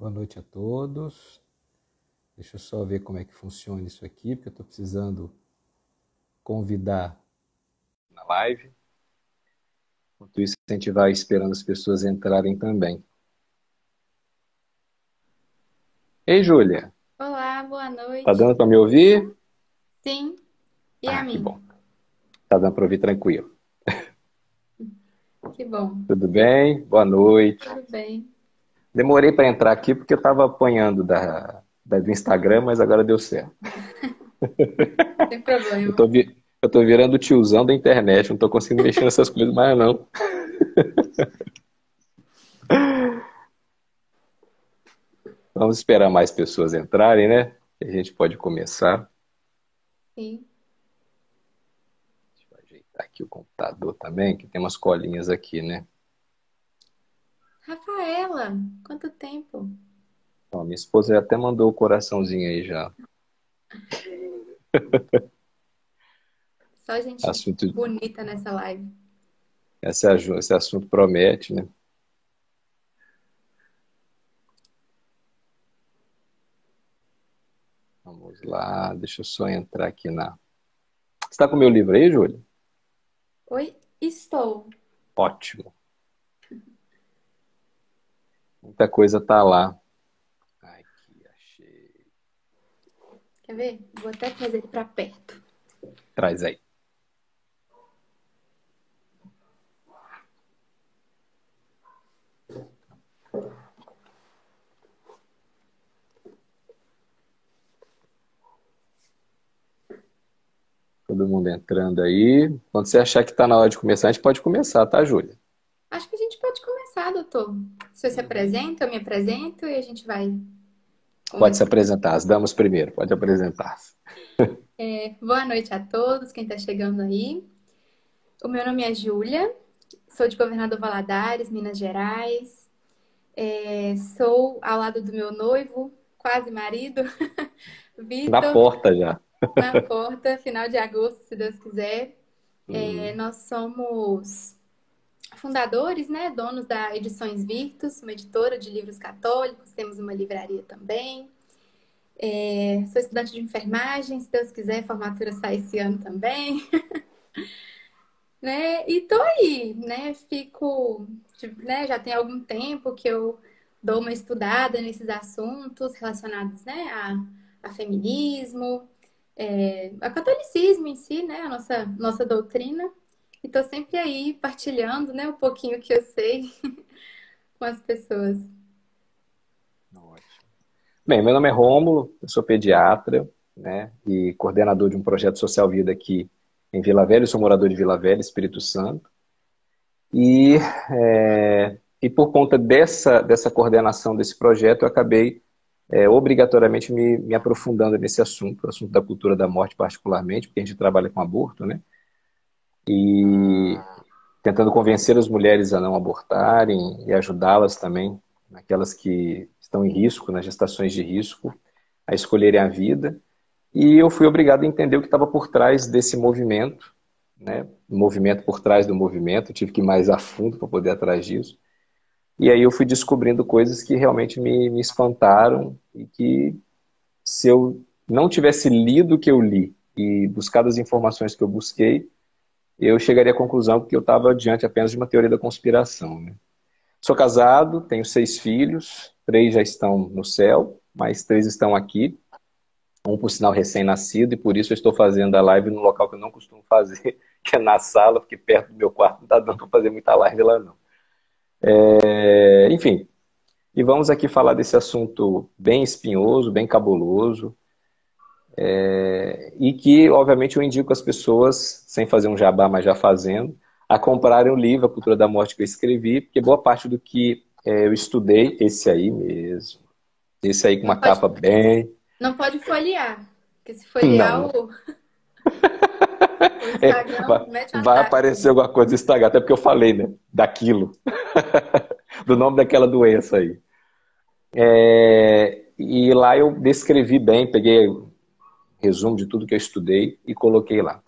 Boa noite a todos. Deixa eu só ver como é que funciona isso aqui, porque eu estou precisando convidar na live. Enquanto isso, a gente vai esperando as pessoas entrarem também. Ei, Júlia. Olá, boa Tá noite. dando para me ouvir? Sim, e a Ah, que mim? bom. Tá dando para ouvir tranquilo. Que bom. Tudo bem? Boa noite. Tudo bem. Demorei para entrar aqui porque eu estava apanhando do Instagram, mas agora deu certo. Sem Eu problema. tô, eu tô virando o tiozão da internet, não tô conseguindo mexer nessas coisas mais não. Vamos esperar mais pessoas entrarem, né? A gente pode começar. Sim. Deixa eu ajeitar aqui o computador também, que tem umas colinhas aqui, né? Rafaela, quanto tempo? Ó, minha esposa até mandou o coraçãozinho aí já. Só gente Assunto, bonita nessa live. esse assunto promete, né? Vamos lá, deixa eu só entrar aqui na. Você está com o meu livro aí, Júlia? Oi, estou. Ótimo. Muita coisa tá lá. Aqui, achei. Quer ver? Vou até trazer ele pra perto. Traz aí. Todo mundo entrando aí. Quando você achar que está na hora de começar, a gente pode começar, tá, Júlia? Acho que a gente pode começar, doutor. Você se Uhum. apresenta, eu me apresento e a gente vai Pode se começar. apresentar. As damas primeiro. Pode apresentar. Boa noite a todos, quem está chegando aí. O meu nome é Júlia, sou de Governador Valadares, Minas Gerais. Sou ao lado do meu noivo, quase marido, Na Vitor, porta já. na porta, final de agosto, se Deus quiser. Uhum. Nós somos fundadores, né, donos da Edições Virtus, uma editora de livros católicos, temos uma livraria também. Sou estudante de enfermagem, se Deus quiser, a formatura sai esse ano também, né? E tô aí, né? Né, já tem algum tempo que eu dou uma estudada nesses assuntos relacionados, né, a feminismo, a catolicismo em si, né, a nossa doutrina. E tô sempre aí partilhando, né, um pouquinho que eu sei com as pessoas. Ótimo. Bem, meu nome é Rômulo, eu sou pediatra, né, e coordenador de um projeto Social Vida aqui em Vila Velha. Eu sou morador de Vila Velha, Espírito Santo. E, e por conta dessa coordenação desse projeto, eu acabei obrigatoriamente me aprofundando nesse assunto, o assunto da cultura da morte particularmente, porque a gente trabalha com aborto, né? E tentando convencer as mulheres a não abortarem e ajudá-las também, aquelas que estão em risco, nas gestações de risco, a escolherem a vida. E eu fui obrigado a entender o que estava por trás desse movimento, né? O movimento por trás do movimento, tive que ir mais a fundo para poder ir atrás disso. E aí eu fui descobrindo coisas que realmente me espantaram e que se eu não tivesse lido o que eu li e buscado as informações que eu busquei, eu chegaria à conclusão que eu estava diante apenas de uma teoria da conspiração, né? Sou casado, tenho 6 filhos, 3 já estão no céu, mais 3 estão aqui, um por sinal recém-nascido, e por isso eu estou fazendo a live no local que eu não costumo fazer, que é na sala, porque perto do meu quarto não está dando para fazer muita live lá não. Enfim, e vamos aqui falar desse assunto bem espinhoso, bem cabuloso, e que, obviamente, eu indico as pessoas, sem fazer um jabá, mas já fazendo, a comprarem o livro, A Cultura da Morte, que eu escrevi, porque boa parte do que eu estudei, esse aí mesmo, esse aí com Não uma pode, capa bem... não pode folhear, porque se Não, folhear não. o Instagram Vai, mete um vai ataque. aparecer alguma coisa no Instagram, até porque eu falei, né, daquilo, do nome daquela doença aí. E lá eu descrevi bem, peguei resumo de tudo que eu estudei e coloquei lá.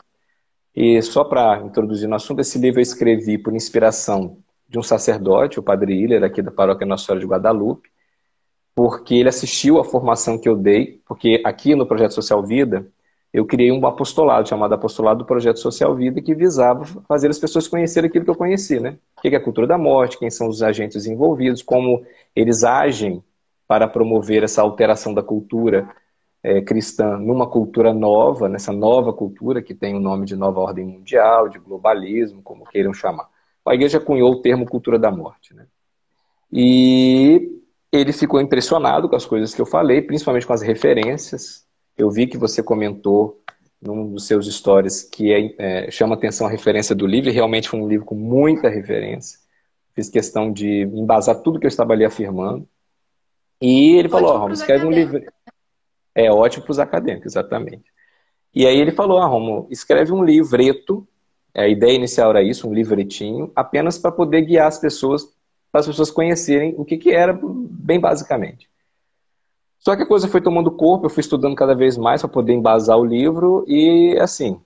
E só para introduzir no assunto, esse livro eu escrevi por inspiração de um sacerdote, o Padre Hiller, aqui da paróquia Nossa Senhora de Guadalupe, porque ele assistiu à formação que eu dei, porque aqui no Projeto Social Vida, eu criei um apostolado chamado Apostolado do Projeto Social Vida, que visava fazer as pessoas conhecerem aquilo que eu conheci, né? O que é a cultura da morte, quem são os agentes envolvidos, como eles agem para promover essa alteração da cultura cristã numa cultura nova, nessa nova cultura que tem o nome de nova ordem mundial, de globalismo, como queiram chamar. A igreja cunhou o termo cultura da morte, né? E ele ficou impressionado com as coisas que eu falei, principalmente com as referências. Eu vi que você comentou num dos seus stories que chama atenção a referência do livro, e realmente foi um livro com muita referência. Fiz questão de embasar tudo que eu estava ali afirmando. E ele falou, Ótimo Romulo, para os escreve um livro. acadêmicos. É ótimo para os acadêmicos, exatamente. E aí ele falou, Romulo, escreve um livreto, a ideia inicial era isso, um livretinho, apenas para poder guiar as pessoas, para as pessoas conhecerem o que, que era, bem basicamente. Só que a coisa foi tomando corpo, eu fui estudando cada vez mais para poder embasar o livro, e assim,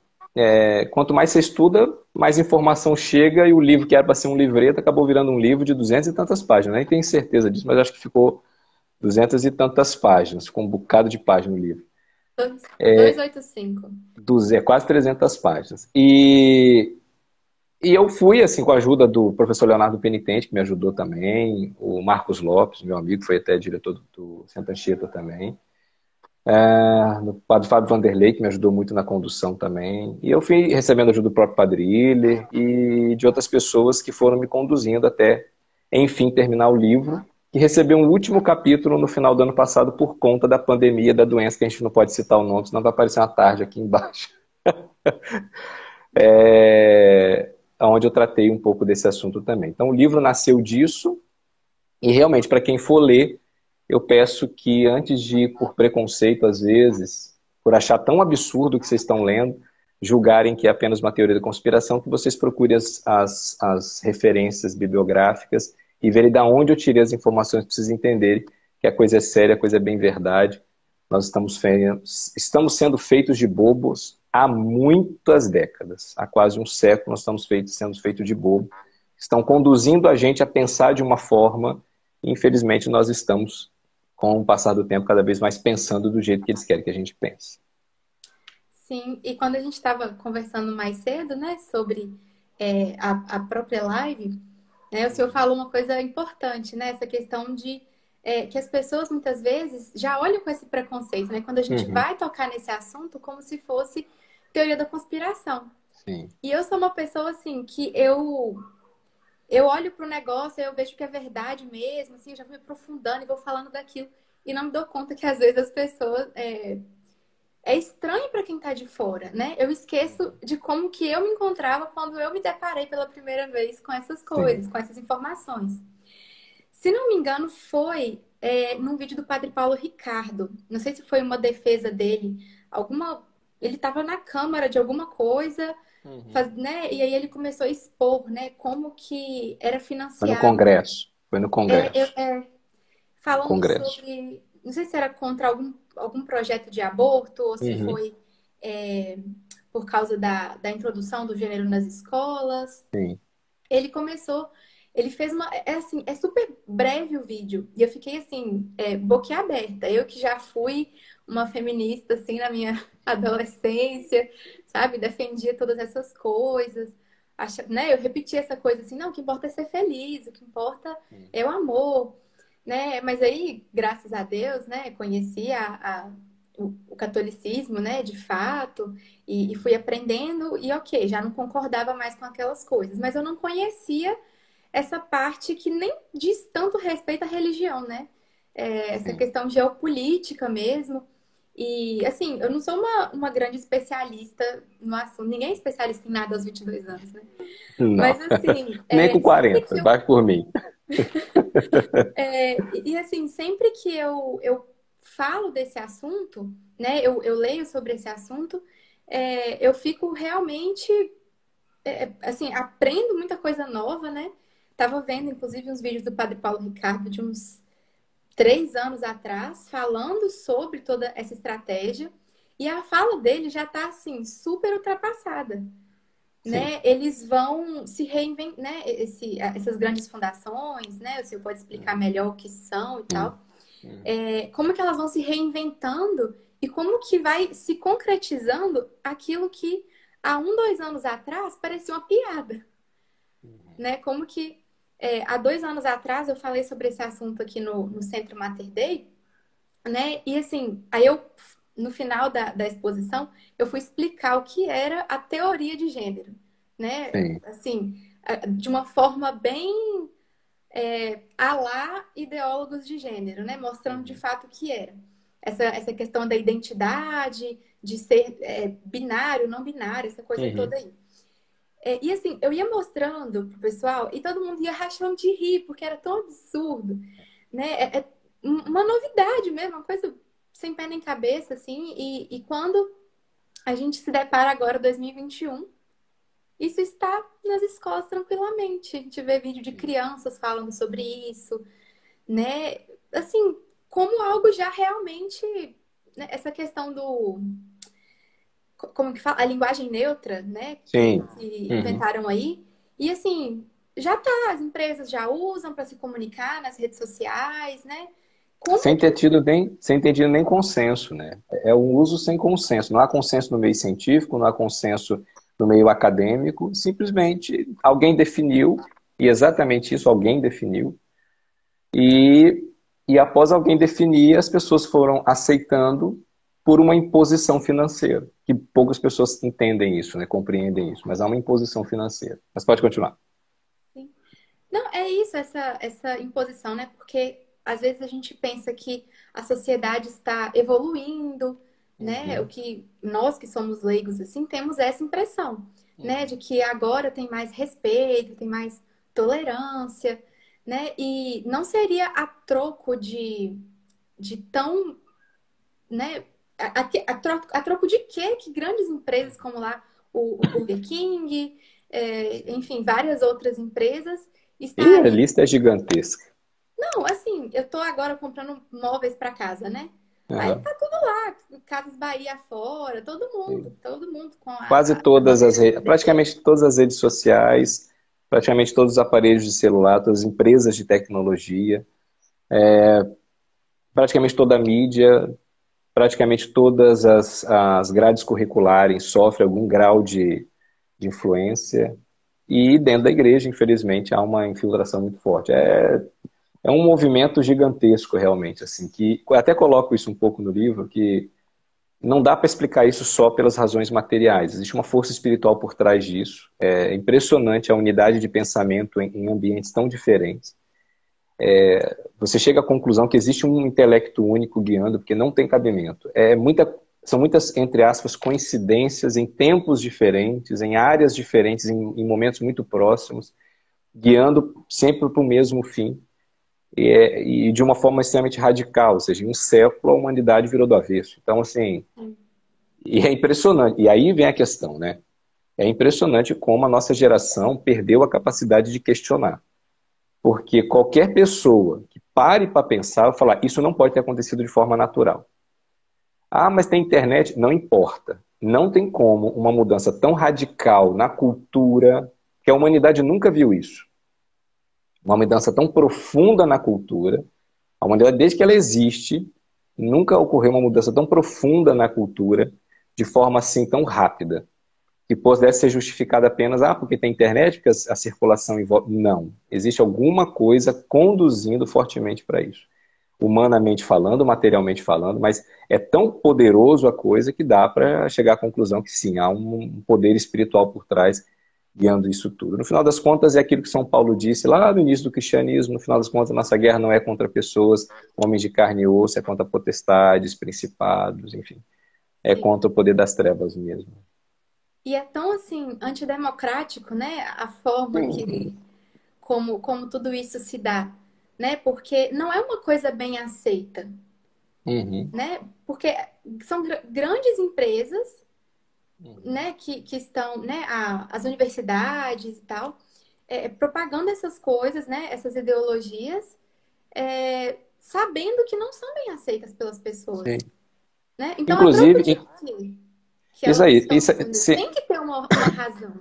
quanto mais você estuda, mais informação chega, e o livro que era para ser um livreto acabou virando um livro de 200 e tantas páginas. Nem tenho certeza disso, mas acho que ficou 200 e tantas páginas, ficou um bocado de página no livro. 285. Quase 300 páginas. E eu fui, assim, com a ajuda do professor Leonardo Penitente, que me ajudou também, o Marcos Lopes, meu amigo, foi até diretor do Santa Anchieta também, o padre Fábio Vanderlei, que me ajudou muito na condução também, e eu fui recebendo ajuda do próprio padre Hiller e de outras pessoas que foram me conduzindo até, enfim, terminar o livro, que recebeu um último capítulo no final do ano passado por conta da pandemia, da doença, que a gente não pode citar o nome, senão vai aparecer uma tarde aqui embaixo. Onde eu tratei um pouco desse assunto também. Então, o livro nasceu disso, e realmente, para quem for ler, eu peço que, antes de ir por preconceito, às vezes, por achar tão absurdo o que vocês estão lendo, julgarem que é apenas uma teoria da conspiração, que vocês procurem as referências bibliográficas e verem de onde eu tirei as informações para vocês entenderem que a coisa é séria, a coisa é bem verdade. Nós estamos sendo feitos de bobos há muitas décadas. Há quase um século nós estamos sendo feitos de bobo. Estão conduzindo a gente a pensar de uma forma, e infelizmente nós estamos, com o passar do tempo, cada vez mais pensando do jeito que eles querem que a gente pense. Sim, e quando a gente estava conversando mais cedo, né, sobre a própria live, né, o senhor falou uma coisa importante, né, essa questão de que as pessoas muitas vezes já olham com esse preconceito, né, quando a gente Uhum. vai tocar nesse assunto como se fosse teoria da conspiração. Sim. E eu sou uma pessoa assim que eu olho para o negócio e eu vejo que é verdade mesmo, assim, eu já vou me aprofundando e vou falando daquilo e não me dou conta que às vezes as pessoas é estranho para quem tá de fora, né? Eu esqueço de como que eu me encontrava quando eu me deparei pela primeira vez com essas Sim. coisas, com essas informações. Se não me engano, foi num vídeo do Padre Paulo Ricardo. Não sei se foi uma defesa dele, ele estava na Câmara de alguma coisa, Uhum. né? E aí ele começou a expor, né, como que era Foi no financiado. Congresso. Foi no Congresso. No Falando Congresso. sobre, não sei se era contra algum projeto de aborto ou se Uhum. foi é, por causa da introdução do gênero nas escolas. Sim. Ele começou, ele fez assim, é super breve o vídeo e eu fiquei assim, boquiaberta. Eu que já fui uma feminista assim na minha adolescência, sabe, defendia todas essas coisas. Né, eu repetia essa coisa assim, não, o que importa é ser feliz, o que importa é o amor, né? Mas aí, graças a Deus, né, conheci o catolicismo, né, de fato, e fui aprendendo, e ok, já não concordava mais com aquelas coisas, mas eu não conhecia essa parte que nem diz tanto respeito à religião, né? Essa Sim. questão geopolítica mesmo. E, assim, eu não sou uma grande especialista no assunto, ninguém é especialista em nada aos 22 anos, né? Não. Mas, assim, Nem com sempre 40. que Vai por mim. assim, sempre que eu falo desse assunto, né, eu leio sobre esse assunto, eu fico realmente, assim, aprendo muita coisa nova, né? Tava vendo, inclusive, uns vídeos do Padre Paulo Ricardo de uns 3 anos atrás, falando sobre toda essa estratégia, e a fala dele já tá, assim, super ultrapassada, Sim. né? Eles vão se reinventar, né? Essas grandes fundações, né? O senhor pode explicar melhor o que são e Sim. tal. Como que elas vão se reinventando e como que vai se concretizando aquilo que há 2 anos atrás parecia uma piada, né? Como que há 2 anos atrás eu falei sobre esse assunto aqui no Centro Mater Dei, né? E assim, aí no final da exposição, eu fui explicar o que era a teoria de gênero, né? Sim. Assim, de uma forma bem à la ideólogos de gênero, né? Mostrando de fato o que era. Essa questão da identidade, de ser binário, não binário, essa coisa Uhum. toda aí. E assim, eu ia mostrando pro pessoal e todo mundo ia rachando de rir, porque era tão absurdo, né? Uma novidade mesmo, uma coisa sem pé nem cabeça, assim. E quando a gente se depara agora, 2021, isso está nas escolas tranquilamente. A gente vê vídeo de crianças falando sobre isso, né? Assim, como algo já realmente, né? Essa questão do, como que fala? A linguagem neutra, né? Que Sim. Uhum. inventaram aí. E assim, já tá, as empresas já usam para se comunicar nas redes sociais, né? Como que. Sem ter tido nem consenso, né? É um uso sem consenso. Não há consenso no meio científico, não há consenso no meio acadêmico. Simplesmente alguém definiu, e exatamente isso alguém definiu, e, e após alguém definir, as pessoas foram aceitando por uma imposição financeira. Que poucas pessoas entendem isso, né? Compreendem isso, mas há uma imposição financeira. Mas pode continuar. Não, é isso, essa imposição, né? Porque às vezes a gente pensa que a sociedade está evoluindo, né? O Uhum. que nós que somos leigos assim temos essa impressão, né? De Uhum. que agora tem mais respeito, tem mais tolerância, né? E não seria a troco de tão, né? A troco de quê? Que grandes empresas como lá o Burger King, enfim, várias outras empresas E a estariam. lista é gigantesca. Não, assim, eu tô agora comprando móveis para casa, né? Aí Aham. tá tudo lá, Casas Bahia fora, todo mundo com Quase a todas bandeira do BBB. praticamente todas as redes sociais, praticamente todos os aparelhos de celular, todas as empresas de tecnologia, praticamente toda a mídia, praticamente todas as grades curriculares sofrem algum grau de influência. E dentro da igreja, infelizmente, há uma infiltração muito forte. É um movimento gigantesco, realmente, assim, que eu até coloco isso um pouco no livro, que não dá para explicar isso só pelas razões materiais. Existe uma força espiritual por trás disso. É impressionante a unidade de pensamento em ambientes tão diferentes. Você chega à conclusão que existe um intelecto único guiando, porque não tem cabimento. São muitas, entre aspas, coincidências em tempos diferentes, em áreas diferentes, em momentos muito próximos, guiando sempre para o mesmo fim. E de uma forma extremamente radical, ou seja, em um século a humanidade virou do avesso. Então, assim, e é impressionante. E aí vem a questão, né? É impressionante como a nossa geração perdeu a capacidade de questionar. Porque qualquer pessoa que pare para pensar vai falar, isso não pode ter acontecido de forma natural. Ah, mas tem internet? Não importa. Não tem como uma mudança tão radical na cultura, que a humanidade nunca viu isso. Uma mudança tão profunda na cultura. A humanidade, desde que ela existe, nunca ocorreu uma mudança tão profunda na cultura, de forma assim tão rápida, que pudesse ser justificada apenas, porque tem internet, porque a circulação envolve. Não. Existe alguma coisa conduzindo fortemente para isso. Humanamente falando, materialmente falando, mas é tão poderoso a coisa que dá para chegar à conclusão que sim, há um poder espiritual por trás guiando isso tudo. No final das contas, é aquilo que São Paulo disse lá no início do cristianismo, no final das contas, nossa guerra não é contra pessoas, homens de carne e osso, é contra potestades, principados, enfim. É Sim. contra o poder das trevas mesmo. E é tão assim antidemocrático, né? A forma Sim. que como tudo isso se dá, né? Porque não é uma coisa bem aceita, Uhum. né? Porque são grandes empresas, Uhum. né, que estão, né, as universidades e tal, propagando essas coisas, né, essas ideologias, sabendo que não são bem aceitas pelas pessoas, Sim. né? Então, a troco Inclusive, de quê que isso elas aí, estão fazendo isso? Tem que ter uma razão.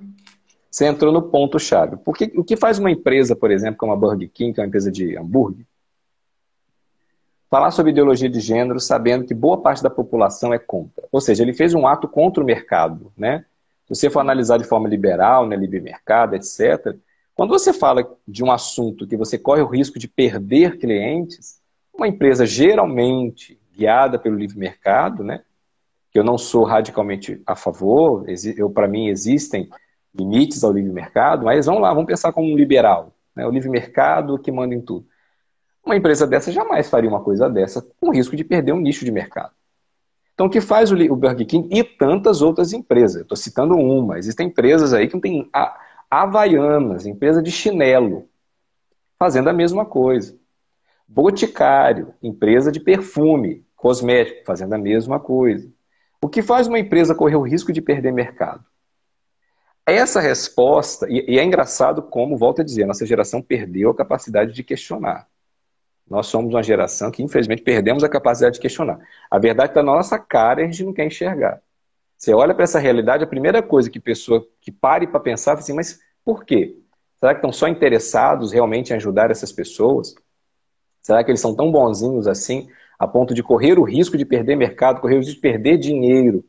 você entrou no ponto-chave. O que faz uma empresa, por exemplo, como a Burger King, que é uma empresa de hambúrguer, falar sobre ideologia de gênero sabendo que boa parte da população é contra. Ou seja, ele fez um ato contra o mercado, né? Se você for analisar de forma liberal, né, livre mercado, etc., quando você fala de um assunto que você corre o risco de perder clientes, uma empresa geralmente guiada pelo livre mercado, né, que eu não sou radicalmente a favor, para mim existem limites ao livre mercado, mas vamos lá, vamos pensar como um liberal, né, o livre mercado que manda em tudo. Uma empresa dessa jamais faria uma coisa dessa com risco de perder um nicho de mercado. Então, o que faz o Burger King e tantas outras empresas? Estou citando uma. Existem empresas aí que não tem Havaianas, empresa de chinelo, fazendo a mesma coisa. Boticário, empresa de perfume, cosmético, fazendo a mesma coisa. O que faz uma empresa correr o risco de perder mercado? Essa resposta, e é engraçado como, volto a dizer, a nossa geração perdeu a capacidade de questionar. Nós somos uma geração que, infelizmente, perdemos a capacidade de questionar. A verdade está na nossa cara e a gente não quer enxergar. Você olha para essa realidade, a primeira coisa que pessoa que pare para pensar é assim, mas por quê? Será que estão só interessados realmente em ajudar essas pessoas? Será que eles são tão bonzinhos assim, a ponto de correr o risco de perder mercado, correr o risco de perder dinheiro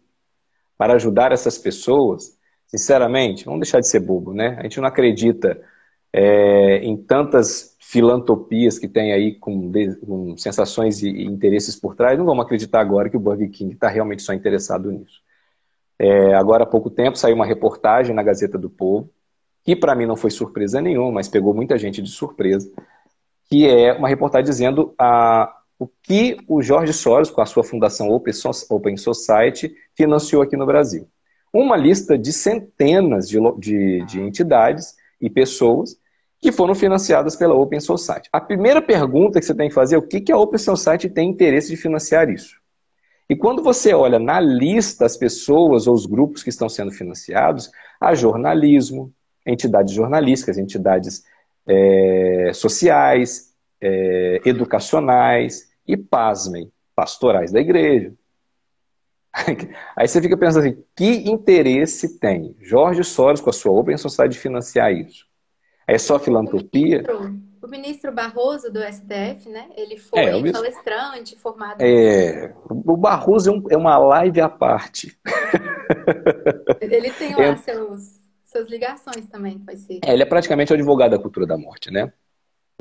para ajudar essas pessoas? Sinceramente, vamos deixar de ser bobo, né? A gente não acredita em tantas filantropias que tem aí com sensações e interesses por trás, não vamos acreditar agora que o Burger King está realmente só interessado nisso. Agora há pouco tempo saiu uma reportagem na Gazeta do Povo, que para mim não foi surpresa nenhuma, mas pegou muita gente de surpresa, que é uma reportagem dizendo o que o Jorge Soros, com a sua fundação Open Society, financiou aqui no Brasil. Uma lista de centenas de entidades e pessoas que foram financiadas pela Open Society. A primeira pergunta que você tem que fazer é o que a Open Society tem interesse de financiar isso? E quando você olha na lista as pessoas ou os grupos que estão sendo financiados, há jornalismo, entidades jornalísticas, entidades sociais, educacionais e, pasmem, pastorais da igreja. Aí você fica pensando assim, que interesse tem Jorge Soros com a sua Open Society de financiar isso? É só filantropia? O ministro Barroso do STF, né? Ele foi palestrante, formado em... O Barroso é uma live à parte. Ele tem lá suas ligações também, vai ser. Ele é praticamente o advogado da cultura da morte, né?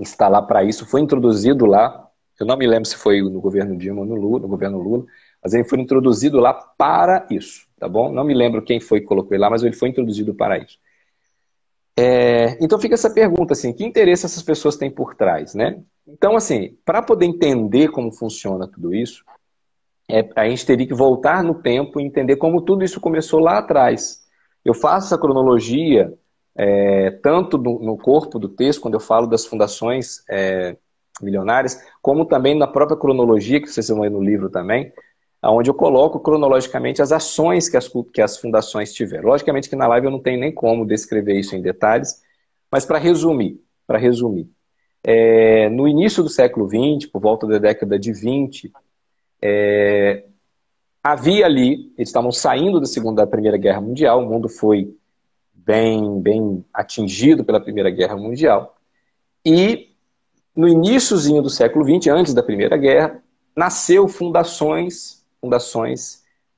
Está lá para isso, foi introduzido lá, eu não me lembro se foi no governo Dilma ou no governo Lula, mas ele foi introduzido lá para isso, tá bom? Não me lembro quem foi que colocou ele lá, mas ele foi introduzido para isso. Então fica essa pergunta, assim, que interesse essas pessoas têm por trás, né? Então, assim, para poder entender como funciona tudo isso, a gente teria que voltar no tempo e entender como tudo isso começou lá atrás. Eu faço essa cronologia, tanto no corpo do texto, quando eu falo das fundações milionárias, como também na própria cronologia, que vocês vão ver no livro também, onde eu coloco cronologicamente as ações que as fundações tiveram. Logicamente que na live eu não tenho nem como descrever isso em detalhes, mas para resumir, no início do século XX, por volta da década de 20, havia ali, eles estavam saindo da Primeira Guerra Mundial, o mundo foi bem atingido pela Primeira Guerra Mundial, e no iniciozinho do século XX, antes da Primeira Guerra, nasceu fundações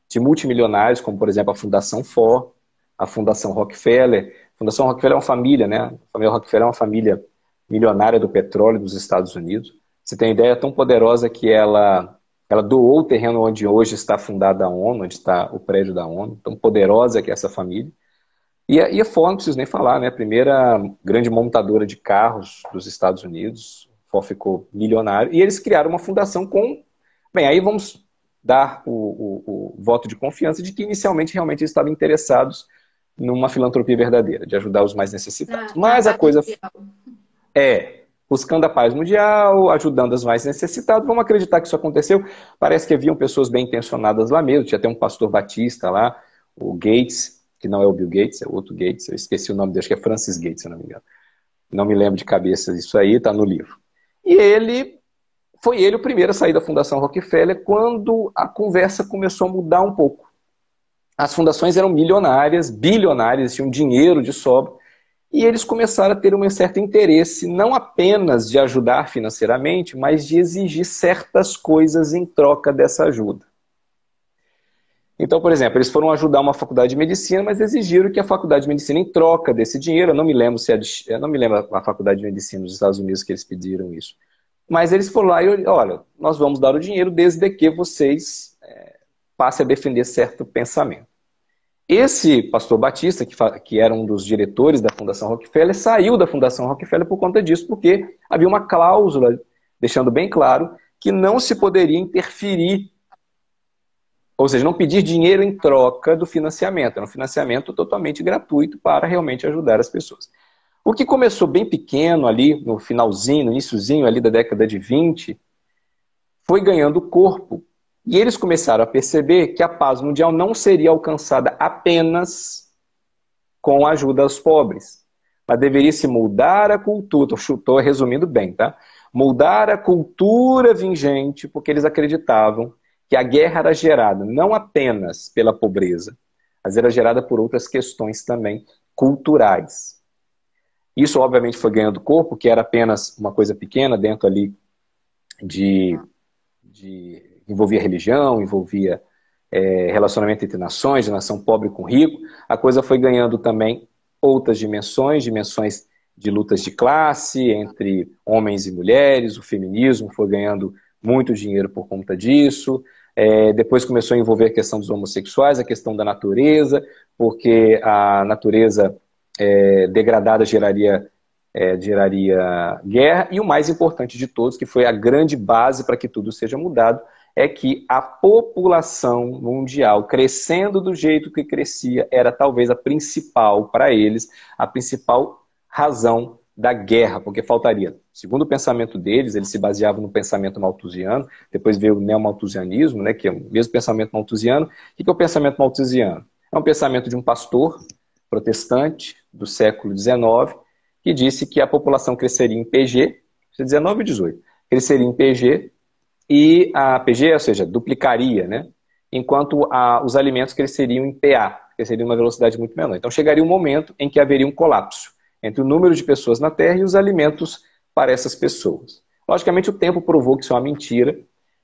de multimilionários, como por exemplo a Fundação Ford, a Fundação Rockefeller. A Fundação Rockefeller é uma família, né? A família Rockefeller é uma família milionária do petróleo dos Estados Unidos. Você tem ideia, tão poderosa que ela doou o terreno onde hoje está fundada a ONU, onde está o prédio da ONU, tão poderosa que é essa família. E a Ford, não preciso nem falar, né? A primeira grande montadora de carros dos Estados Unidos. Ford ficou milionário. E eles criaram uma fundação com... Bem, aí vamos dar o voto de confiança de que inicialmente realmente eles estavam interessados numa filantropia verdadeira, de ajudar os mais necessitados. Mas a coisa buscando a paz mundial, ajudando os mais necessitados. Vamos acreditar que isso aconteceu. Parece que haviam pessoas bem intencionadas lá mesmo. Tinha até um pastor batista lá, o Gates, que não é o Bill Gates, é outro Gates. Eu esqueci o nome dele, acho que é Francis Gates, se eu não me engano. Não me lembro de cabeça disso aí, está no livro. E foi ele o primeiro a sair da Fundação Rockefeller quando a conversa começou a mudar um pouco. As fundações eram milionárias, bilionárias, tinham dinheiro de sobra, E eles começaram a ter um certo interesse, não apenas de ajudar financeiramente, mas de exigir certas coisas em troca dessa ajuda. Então, por exemplo, eles foram ajudar uma faculdade de medicina, mas exigiram que a faculdade de medicina, em troca desse dinheiro, eu não me lembro se eu não me lembro a faculdade de medicina dos Estados Unidos que eles pediram isso. Mas eles foram lá e, olha, nós vamos dar o dinheiro desde que vocês passem a defender certo pensamento. Esse pastor Batista, que era um dos diretores da Fundação Rockefeller, saiu da Fundação Rockefeller por conta disso, porque havia uma cláusula, deixando bem claro, que não se poderia interferir, ou seja, não pedir dinheiro em troca do financiamento. Era um financiamento totalmente gratuito para realmente ajudar as pessoas. O que começou bem pequeno ali, no finalzinho, no iniciozinho ali da década de 20, foi ganhando corpo. E eles começaram a perceber que a paz mundial não seria alcançada apenas com a ajuda aos pobres, mas deveria se mudar a cultura, estou resumindo bem, tá? Mudar a cultura vigente, porque eles acreditavam que a guerra era gerada não apenas pela pobreza, mas era gerada por outras questões também culturais. Isso, obviamente, foi ganhando corpo, que era apenas uma coisa pequena dentro ali envolvia religião, envolvia relacionamento entre nações, de nação pobre com rico. A coisa foi ganhando também outras dimensões de lutas de classe entre homens e mulheres, o feminismo foi ganhando muito dinheiro por conta disso. Depois começou a envolver a questão dos homossexuais, a questão da natureza, porque a natureza degradada geraria guerra, e o mais importante de todos, que foi a grande base para que tudo seja mudado, é que a população mundial, crescendo do jeito que crescia, era talvez a principal, para eles, a principal razão da guerra, porque faltaria. Segundo o pensamento deles, eles se baseavam no pensamento malthusiano, depois veio o neomalthusianismo, né, que é o mesmo pensamento malthusiano. O que é o pensamento malthusiano? É um pensamento de um pastor protestante do século XIX, que disse que a população cresceria em PG, 19 e 18, cresceria em PG, e a PG, ou seja, duplicaria, né? Enquanto os alimentos cresceriam em PA, cresceriam em uma velocidade muito menor. Então chegaria um momento em que haveria um colapso entre o número de pessoas na Terra e os alimentos para essas pessoas. Logicamente o tempo provou que isso é uma mentira,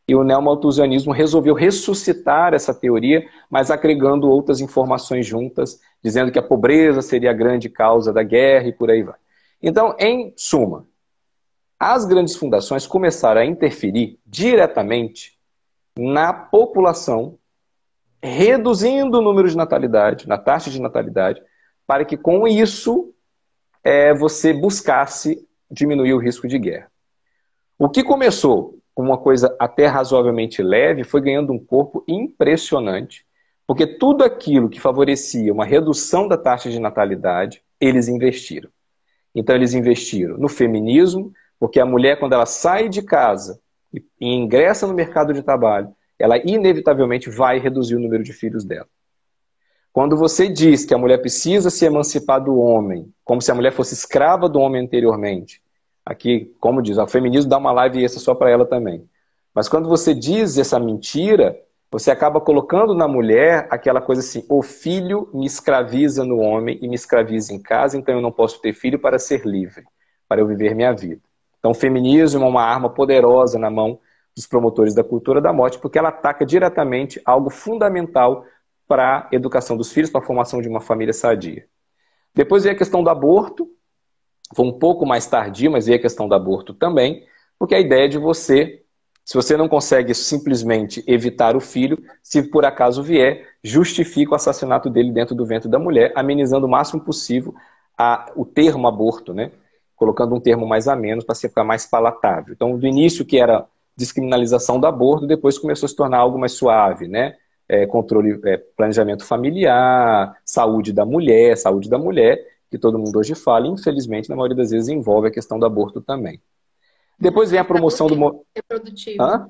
e o neomalthusianismo resolveu ressuscitar essa teoria, mas agregando outras informações juntas, dizendo que a pobreza seria a grande causa da guerra e por aí vai. Então, em suma, as grandes fundações começaram a interferir diretamente na população, reduzindo o número de natalidade, na taxa de natalidade, para que com isso você buscasse diminuir o risco de guerra. O que começou com uma coisa até razoavelmente leve foi ganhando um corpo impressionante, porque tudo aquilo que favorecia uma redução da taxa de natalidade, eles investiram. Então eles investiram no feminismo, porque a mulher, quando ela sai de casa e ingressa no mercado de trabalho, ela inevitavelmente vai reduzir o número de filhos dela. Quando você diz que a mulher precisa se emancipar do homem, como se a mulher fosse escrava do homem anteriormente, aqui, como diz, o feminismo dá uma live extra só para ela também. Mas quando você diz essa mentira, você acaba colocando na mulher aquela coisa assim, o filho me escraviza no homem e me escraviza em casa, então eu não posso ter filho para ser livre, para eu viver minha vida. Então o feminismo é uma arma poderosa na mão dos promotores da cultura da morte, porque ela ataca diretamente algo fundamental para a educação dos filhos, para a formação de uma família sadia. Depois veio a questão do aborto, foi um pouco mais tardio, mas veio a questão do aborto também, porque a ideia de você, se você não consegue simplesmente evitar o filho, se por acaso vier, justifica o assassinato dele dentro do ventre da mulher, amenizando o máximo possível o termo aborto, né? Colocando um termo mais ameno para ficar mais palatável. Então, do início que era descriminalização do aborto, depois começou a se tornar algo mais suave, né? Controle, planejamento familiar, saúde da mulher, que todo mundo hoje fala, e infelizmente, na maioria das vezes, envolve a questão do aborto também. Depois vem a promoção do... Reprodutivo. Hã?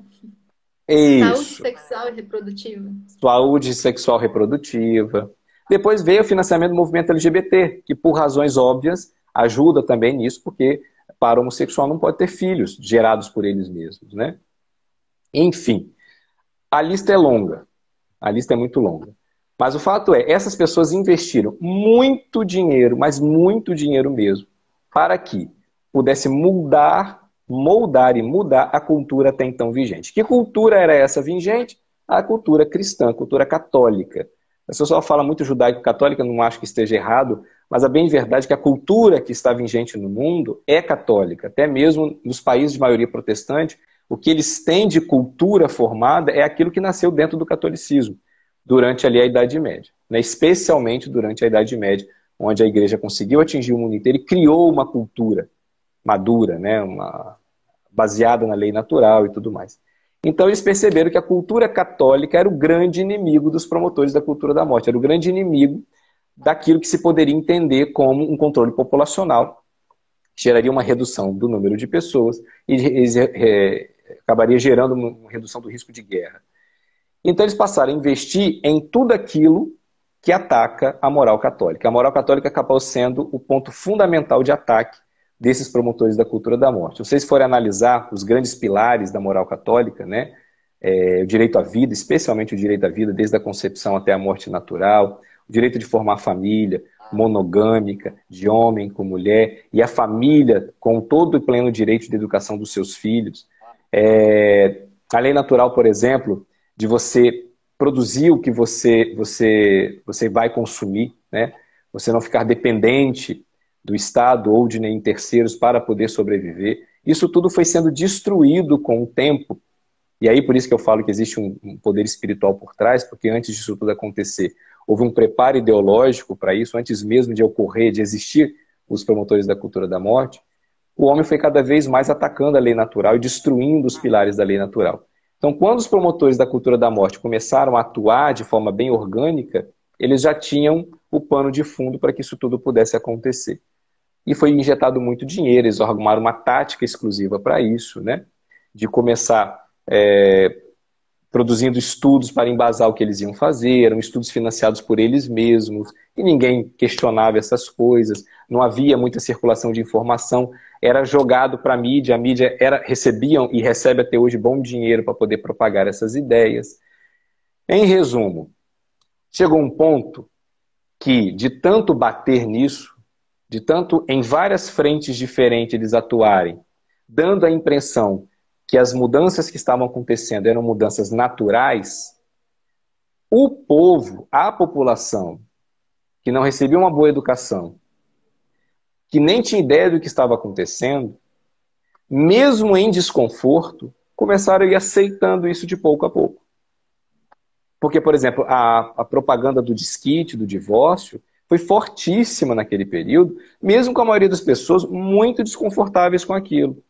Saúde Isso. sexual e reprodutiva. Saúde sexual reprodutiva. Depois veio o financiamento do movimento LGBT, que por razões óbvias ajuda também nisso, porque para o homossexual não pode ter filhos gerados por eles mesmos, né? Enfim, a lista é longa. A lista é muito longa. Mas o fato é, essas pessoas investiram muito dinheiro, mas muito dinheiro mesmo, para que pudesse moldar e mudar a cultura até então vigente. Que cultura era essa vigente? A cultura cristã, a cultura católica. A pessoa só fala muito judaico-católica, não acho que esteja errado, mas a bem verdade é que a cultura que está vigente no mundo é católica. Até mesmo nos países de maioria protestante, o que eles têm de cultura formada é aquilo que nasceu dentro do catolicismo, durante ali a Idade Média, né? Especialmente durante a Idade Média, onde a igreja conseguiu atingir o mundo inteiro e criou uma cultura madura, né? Baseada na lei natural e tudo mais. Então eles perceberam que a cultura católica era o grande inimigo dos promotores da cultura da morte, era o grande inimigo daquilo que se poderia entender como um controle populacional, que geraria uma redução do número de pessoas e acabaria gerando uma redução do risco de guerra. Então eles passaram a investir em tudo aquilo que ataca a moral católica. A moral católica acabou sendo o ponto fundamental de ataque desses promotores da cultura da morte. Se vocês forem analisar os grandes pilares da moral católica, né, o direito à vida, especialmente o direito à vida, desde a concepção até a morte natural, o direito de formar família monogâmica, de homem com mulher, e a família com todo o pleno direito de educação dos seus filhos. A lei natural, por exemplo, de você produzir o que você vai consumir, né? Você não ficar dependente do Estado ou de nem terceiros para poder sobreviver. Isso tudo foi sendo destruído com o tempo. E aí por isso que eu falo que existe um poder espiritual por trás, porque antes disso tudo acontecer, houve um preparo ideológico para isso, antes mesmo de ocorrer, de existir os promotores da cultura da morte. O homem foi cada vez mais atacando a lei natural e destruindo os pilares da lei natural. Então, quando os promotores da cultura da morte começaram a atuar de forma bem orgânica, eles já tinham o pano de fundo para que isso tudo pudesse acontecer. E foi injetado muito dinheiro, eles arrumaram uma tática exclusiva para isso, né? De começar produzindo estudos para embasar o que eles iam fazer, eram estudos financiados por eles mesmos, e ninguém questionava essas coisas, não havia muita circulação de informação, era jogado para a mídia recebiam e recebe até hoje bom dinheiro para poder propagar essas ideias. Em resumo, chegou um ponto que, de tanto bater nisso, de tanto em várias frentes diferentes eles atuarem, dando a impressão que as mudanças que estavam acontecendo eram mudanças naturais, o povo, a população, que não recebia uma boa educação, que nem tinha ideia do que estava acontecendo, mesmo em desconforto, começaram a ir aceitando isso de pouco a pouco. Porque, por exemplo, a propaganda do desquite, do divórcio, foi fortíssima naquele período, mesmo com a maioria das pessoas muito desconfortáveis com aquilo.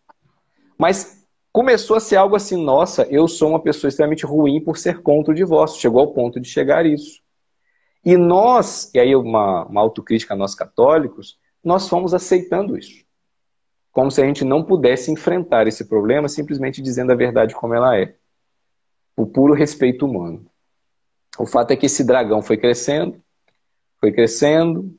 Mas começou a ser algo assim, nossa, eu sou uma pessoa extremamente ruim por ser contra o divórcio. Chegou ao ponto de chegar isso. E nós, e aí uma autocrítica a nós católicos, nós fomos aceitando isso. Como se a gente não pudesse enfrentar esse problema simplesmente dizendo a verdade como ela é. O puro respeito humano. O fato é que esse dragão foi crescendo, foi crescendo,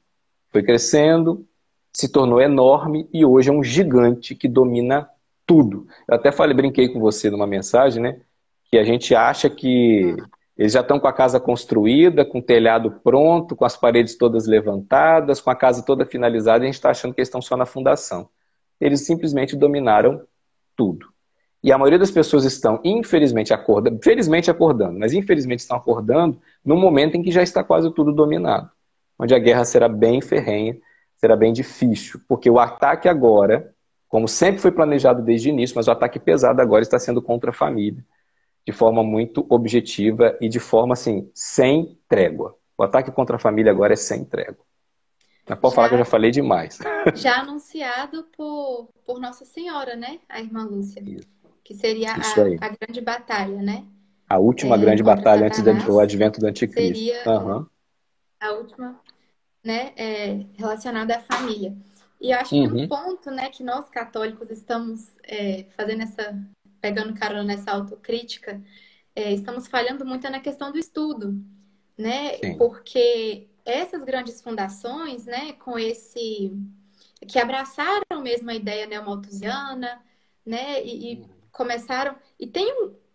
foi crescendo, se tornou enorme e hoje é um gigante que domina tudo. Eu até brinquei com você numa mensagem, né? Que a gente acha que eles já estão com a casa construída, com o telhado pronto, com as paredes todas levantadas, com a casa toda finalizada, e a gente está achando que eles estão só na fundação. Eles simplesmente dominaram tudo. E a maioria das pessoas estão, infelizmente, felizmente acordando, mas infelizmente estão acordando no momento em que já está quase tudo dominado. Onde a guerra será bem ferrenha, será bem difícil, porque o ataque agora, como sempre foi planejado desde o início, mas o ataque pesado agora está sendo contra a família, de forma muito objetiva e de forma, assim, sem trégua. O ataque contra a família agora é sem trégua. Mas pode falar que eu já falei demais. Já anunciado por Nossa Senhora, né? A irmã Lúcia. Que seria Isso aí. a grande batalha, né? A última grande batalha antes do advento do anticristo. Seria a última, né? Relacionada à família. E eu acho que um ponto, né, que nós católicos estamos pegando carona nessa autocrítica, estamos falhando muito na questão do estudo, né? Sim. Porque essas grandes fundações, né, que abraçaram mesmo a ideia neomalthusiana, né, e começaram, e tem,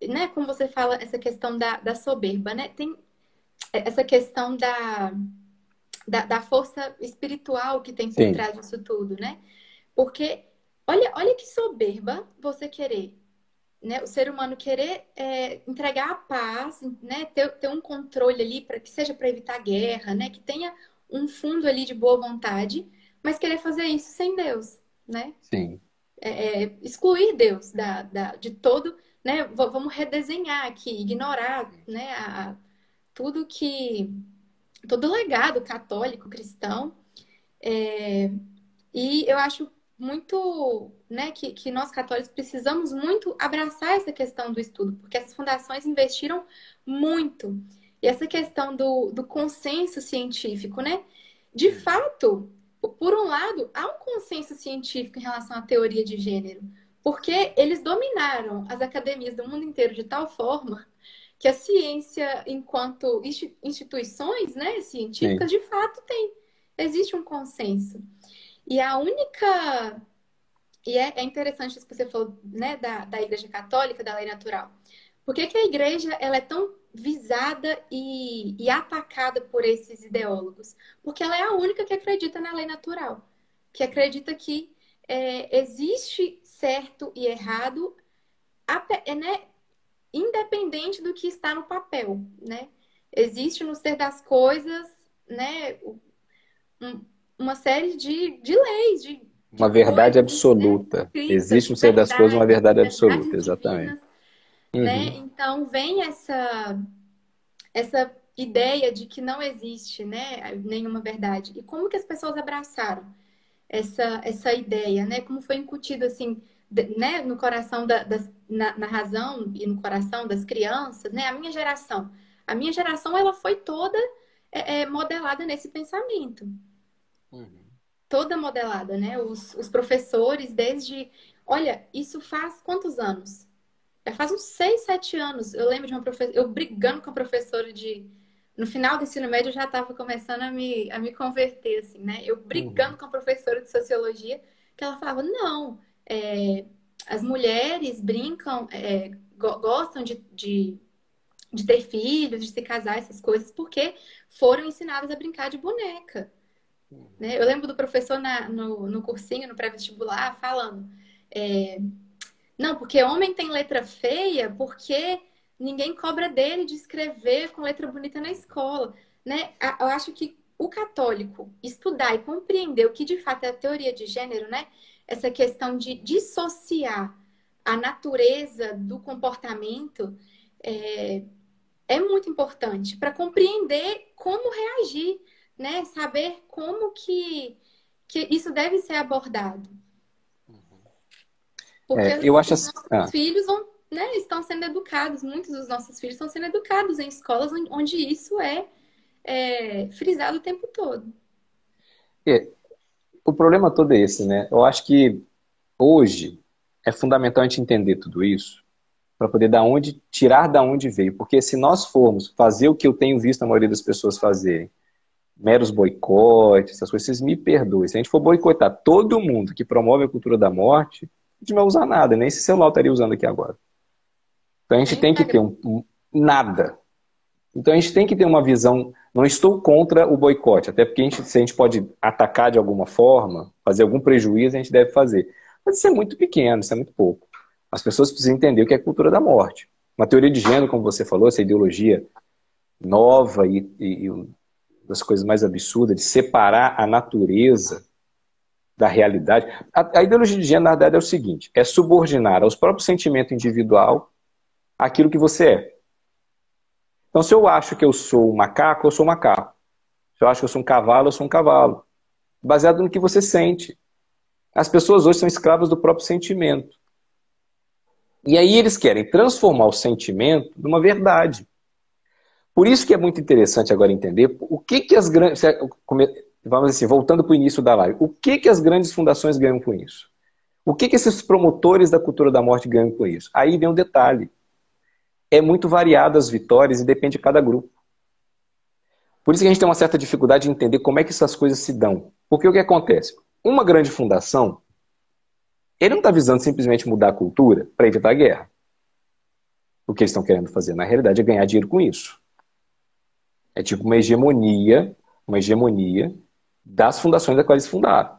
né, como você fala, essa questão da soberba, né, essa questão da força espiritual que tem por Sim, trás disso tudo, né? Porque olha que soberba você querer, né? O ser humano querer entregar a paz, né? Ter um controle ali para que seja para evitar guerra, né? Que tenha um fundo ali de boa vontade, mas querer fazer isso sem Deus, né? sim. Excluir Deus de todo, né? Vamos redesenhar aqui, ignorar, né? Tudo que todo o legado católico cristão. E eu acho muito, né, que nós católicos precisamos muito abraçar essa questão do estudo, porque essas fundações investiram muito. E essa questão do consenso científico, né? De fato, por um lado, há um consenso científico em relação à teoria de gênero, porque eles dominaram as academias do mundo inteiro de tal forma que a ciência, enquanto instituições, né, científicas, Sim. de fato existe um consenso. E a única. E é interessante isso que você falou, né, da Igreja Católica, da lei natural. Por que a igreja ela é tão visada e atacada por esses ideólogos? Porque ela é a única que acredita na lei natural, que acredita que existe certo e errado, né, independente do que está no papel, né? Existe no ser das coisas, né, um- uma série de leis, de Uma verdade coisas, né, absoluta. escritas, Existe de no ser das coisas uma verdades, verdade absoluta, verdades exatamente. divinas, né? Uhum. Então vem essa ideia de que não existe, né, nenhuma verdade. E como que as pessoas abraçaram essa ideia, né? Como foi incutido assim, né, no coração na razão e no coração das crianças, né? A minha geração ela foi toda modelada nesse pensamento, Uhum. toda modelada, né? Os professores, desde. Olha, isso faz quantos anos? Já faz uns 6, 7 anos. Eu lembro de uma professora, eu brigando com a professora de. No final do ensino médio, eu já estava começando a me converter, assim, né? Eu brigando Uhum. com a professora de sociologia, que ela falava: não, as mulheres brincam, gostam de ter filhos, de se casar, essas coisas, porque foram ensinadas a brincar de boneca. Né? Eu lembro do professor no cursinho, no pré-vestibular, falando: é, não, porque homem tem letra feia, porque ninguém cobra dele de escrever com letra bonita na escola. Né? Eu acho que o católico estudar e compreender o que de fato é a teoria de gênero, né? Essa questão de dissociar a natureza do comportamento é, é muito importante para compreender como reagir, né? Saber como que isso deve ser abordado. Porque Eu acho os assim. nossos filhos né, estão sendo educados, muitos dos nossos filhos estão sendo educados em escolas onde isso é frisado o tempo todo. É, o problema todo é esse, né? Eu acho que hoje é fundamental a gente entender tudo isso para poder tirar da onde veio. Porque se nós formos fazer o que eu tenho visto a maioria das pessoas fazerem, meros boicotes, essas coisas, vocês me perdoem. Se a gente for boicotar todo mundo que promove a cultura da morte, a gente não vai usar nada, nem esse celular eu estaria usando aqui agora. Então a gente Nem tem que ter Instagram. nada. Então a gente tem que ter uma visão. Não estou contra o boicote, até porque se a gente pode atacar de alguma forma, fazer algum prejuízo, a gente deve fazer. Mas isso é muito pequeno, isso é muito pouco. As pessoas precisam entender o que é cultura da morte. Uma teoria de gênero, como você falou, essa ideologia nova e uma das coisas mais absurdas de separar a natureza da realidade. A ideologia de gênero, na verdade, é o seguinte: é subordinar aos próprios sentimentos individual aquilo que você é. Então, se eu acho que eu sou um macaco, eu sou um macaco. Se eu acho que eu sou um cavalo, eu sou um cavalo. Baseado no que você sente. As pessoas hoje são escravas do próprio sentimento. E aí eles querem transformar o sentimento numa verdade. Por isso que é muito interessante agora entender o que as grandes. Vamos assim, voltando para o início da live. O que as grandes fundações ganham com isso? O que esses promotores da cultura da morte ganham com isso? Aí vem um detalhe. É muito variado as vitórias e depende de cada grupo. Por isso que a gente tem uma certa dificuldade de entender como é que essas coisas se dão. Porque o que acontece? Uma grande fundação, ele não está visando simplesmente mudar a cultura para evitar a guerra. O que eles estão querendo fazer, na realidade, é ganhar dinheiro com isso. É tipo uma hegemonia das fundações da qual eles fundaram.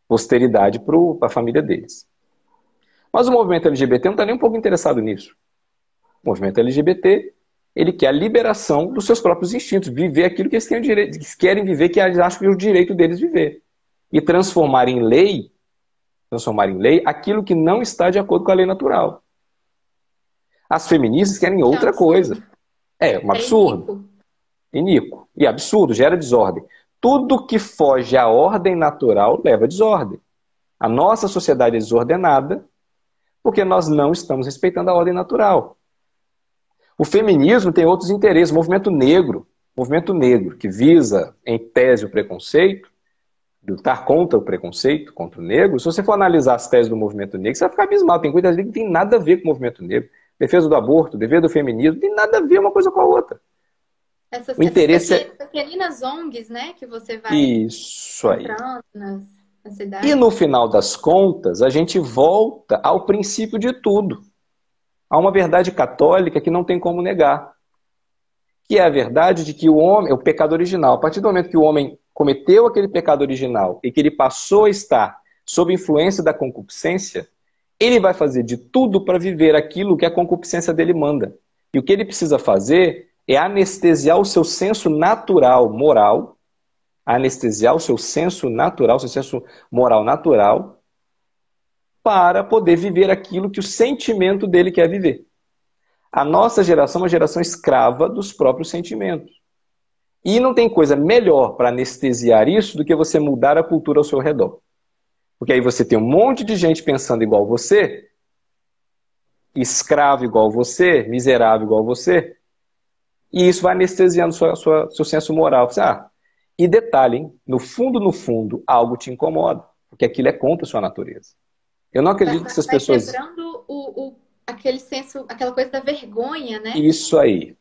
Posteridade para a família deles. Mas o movimento LGBT não está nem um pouco interessado nisso. O movimento LGBT, ele quer a liberação dos seus próprios instintos, viver aquilo que eles têm o direito, que querem viver, que eles acham que é o direito deles viver. E transformar em lei aquilo que não está de acordo com a lei natural. As feministas querem Que outra coisa. absurdo. É um É absurdo. iníquo. Iníquo. E absurdo, gera desordem. Tudo que foge à ordem natural leva a desordem. A nossa sociedade é desordenada porque nós não estamos respeitando a ordem natural. O feminismo tem outros interesses. O movimento negro, que visa, em tese, o preconceito, lutar contra o preconceito, contra o negro. Se você for analisar as teses do movimento negro, você vai ficar abismado. Tem coisas ali que não tem nada a ver com o movimento negro. Defesa do aborto, defesa do feminismo, não tem nada a ver uma coisa com a outra. Essas, O essas interesse é pequeninas ONGs, né, que você vai isso aí. entrando nas E no cidades. final das contas, a gente volta ao princípio de tudo. Há uma verdade católica que não tem como negar. Que é a verdade de que o homem é o pecado original. A partir do momento que o homem cometeu aquele pecado original e que ele passou a estar sob influência da concupiscência, ele vai fazer de tudo para viver aquilo que a concupiscência dele manda. E o que ele precisa fazer é anestesiar o seu senso natural, moral, anestesiar o seu senso natural, seu senso moral natural, para poder viver aquilo que o sentimento dele quer viver. A nossa geração é uma geração escrava dos próprios sentimentos. E não tem coisa melhor para anestesiar isso do que você mudar a cultura ao seu redor. Porque aí você tem um monte de gente pensando igual você, escravo igual você, miserável igual você, e isso vai anestesiando seu senso moral. E detalhe, hein? No fundo, algo te incomoda, porque aquilo é contra a sua natureza. Eu não acredito que essas Vai pessoas... quebrando aquele senso, aquela coisa da vergonha, né? Isso aí,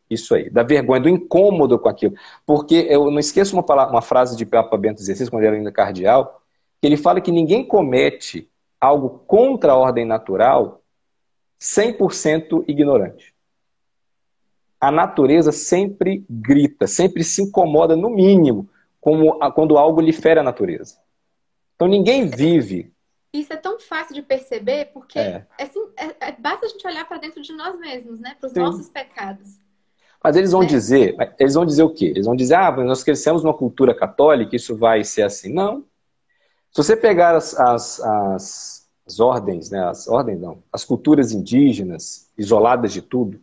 da vergonha, do incômodo com aquilo. Porque eu não esqueço uma frase de Papa Bento XVI, quando ele era ainda cardeal, que ele fala que ninguém comete algo contra a ordem natural 100% ignorante. A natureza sempre grita, sempre se incomoda, no mínimo, quando algo lhe fere a natureza. Então ninguém vive... Isso é tão fácil de perceber, porque É, assim, basta a gente olhar para dentro de nós mesmos, né? Para os sim. nossos pecados, Mas eles vão né? dizer o quê? Eles vão dizer, nós crescemos numa cultura católica, isso vai ser assim. Não. Se você pegar as ordens, né? As ordens não, as culturas indígenas, isoladas de tudo,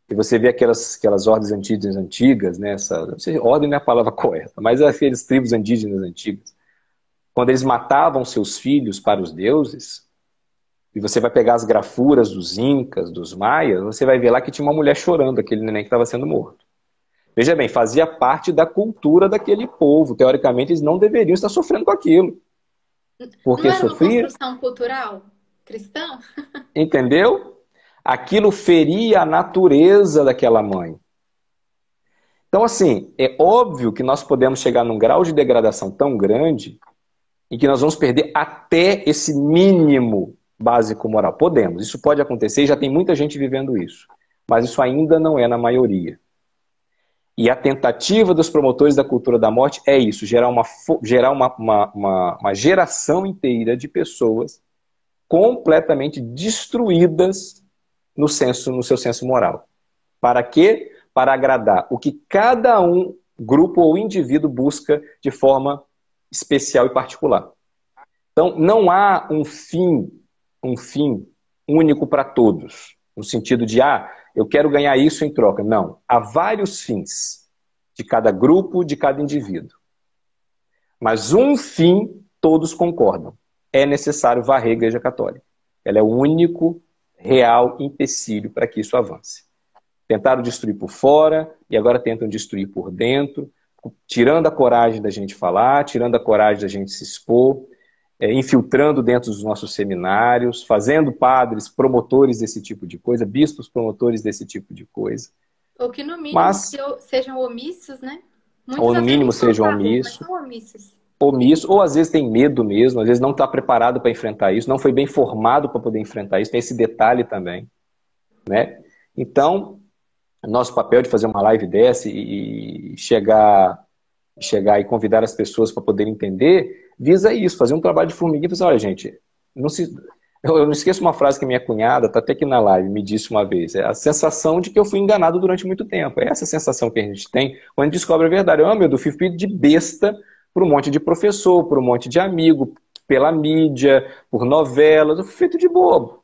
e você vê aquelas ordens indígenas antigas, né? Não sei, ordem não é a palavra correta, mas aqueles tribos indígenas antigas, quando eles matavam seus filhos para os deuses, e você vai pegar as grafuras dos incas, dos maias, você vai ver lá que tinha uma mulher chorando, aquele neném que estava sendo morto. Veja bem, fazia parte da cultura daquele povo. Teoricamente, eles não deveriam estar sofrendo com aquilo. Não Porque era uma sofria, construção cultural cristã? entendeu? Aquilo feria a natureza daquela mãe. Então, assim, é óbvio que nós podemos chegar num grau de degradação tão grande em que nós vamos perder até esse mínimo básico moral. Podemos, isso pode acontecer e já tem muita gente vivendo isso. Mas isso ainda não é na maioria. E a tentativa dos promotores da cultura da morte é isso, gerar uma geração inteira de pessoas completamente destruídas no seu senso moral. Para quê? Para agradar o que cada grupo ou indivíduo busca de forma especial e particular. Então, não há um fim único para todos, no sentido de, eu quero ganhar isso em troca. Não, há vários fins de cada grupo, de cada indivíduo. Mas um fim, todos concordam. É necessário varrer a Igreja Católica. Ela é o único real empecilho para que isso avance. Tentaram destruir por fora e agora tentam destruir por dentro, tirando a coragem da gente falar, tirando a coragem da gente se expor, infiltrando dentro dos nossos seminários, fazendo padres promotores desse tipo de coisa, bispos promotores desse tipo de coisa. Ou que no mínimo Mas, sejam omissos, né? ou Muitos no às vezes mínimo não são a sejam favor, mas omissos, são omissos. ou às vezes tem medo mesmo, às vezes não está preparado para enfrentar isso, não foi bem formado para poder enfrentar isso, tem esse detalhe também, né? Então, nosso papel de fazer uma live dessa e chegar e convidar as pessoas para poderem entender, visa isso, fazer um trabalho de formiguinha e falar, olha, gente, não se... eu não esqueço uma frase que minha cunhada, está até aqui na live, me disse uma vez, é a sensação de que eu fui enganado durante muito tempo. É essa sensação que a gente tem quando a gente descobre a verdade. Meu Deus, eu fui feito de besta por um monte de professor, por um monte de amigo, pela mídia, por novelas, eu fui feito de bobo.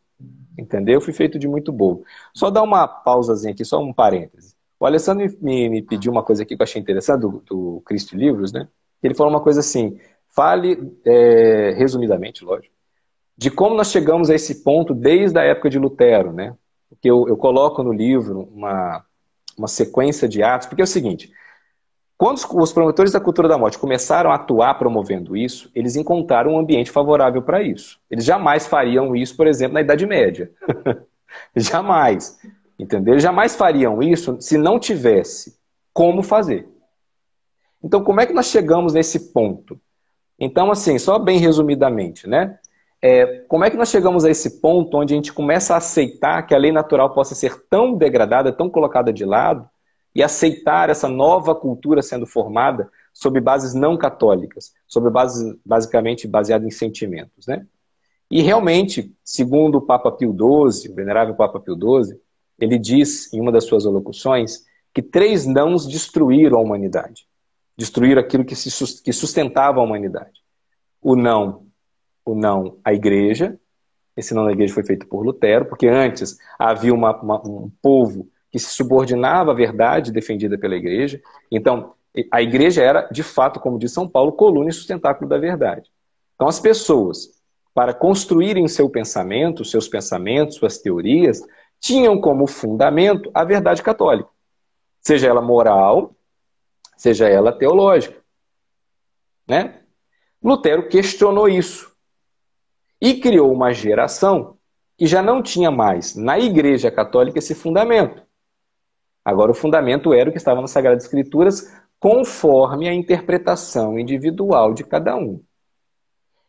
Entendeu? Eu fui feito de muito bobo. Só dar uma pausazinha aqui, só um parêntese. O Alessandro me pediu uma coisa aqui que eu achei interessante, do Cristo Livros, né? Ele falou uma coisa assim, fale, resumidamente, lógico, de como nós chegamos a esse ponto desde a época de Lutero, né? Porque eu coloco no livro uma sequência de atos, porque é o seguinte, quando os promotores da cultura da morte começaram a atuar promovendo isso, eles encontraram um ambiente favorável para isso. Eles jamais fariam isso, por exemplo, na Idade Média. Jamais. Entendeu? Eles jamais fariam isso se não tivesse como fazer. Então, como é que nós chegamos nesse ponto? Então, assim, só bem resumidamente, né? Como é que nós chegamos a esse ponto onde a gente começa a aceitar que a lei natural possa ser tão degradada, tão colocada de lado, e aceitar essa nova cultura sendo formada sobre bases não católicas, sobre bases basicamente baseadas em sentimentos, né? E realmente, segundo o Papa Pio XII, o venerável Papa Pio XII, ele diz em uma das suas alocuções que 3 nãos destruíram a humanidade. Destruíram aquilo que sustentava a humanidade. O não à igreja. Esse não à igreja foi feito por Lutero, porque antes havia um povo que se subordinava à verdade defendida pela igreja. Então, a igreja era, de fato, como diz São Paulo, coluna e sustentáculo da verdade. Então, as pessoas, para construírem seus pensamentos, suas teorias, tinham como fundamento a verdade católica. Seja ela moral, seja ela teológica. Né? Lutero questionou isso. E criou uma geração que já não tinha mais na Igreja Católica esse fundamento. Agora o fundamento era o que estava nas Sagradas Escrituras, conforme a interpretação individual de cada um.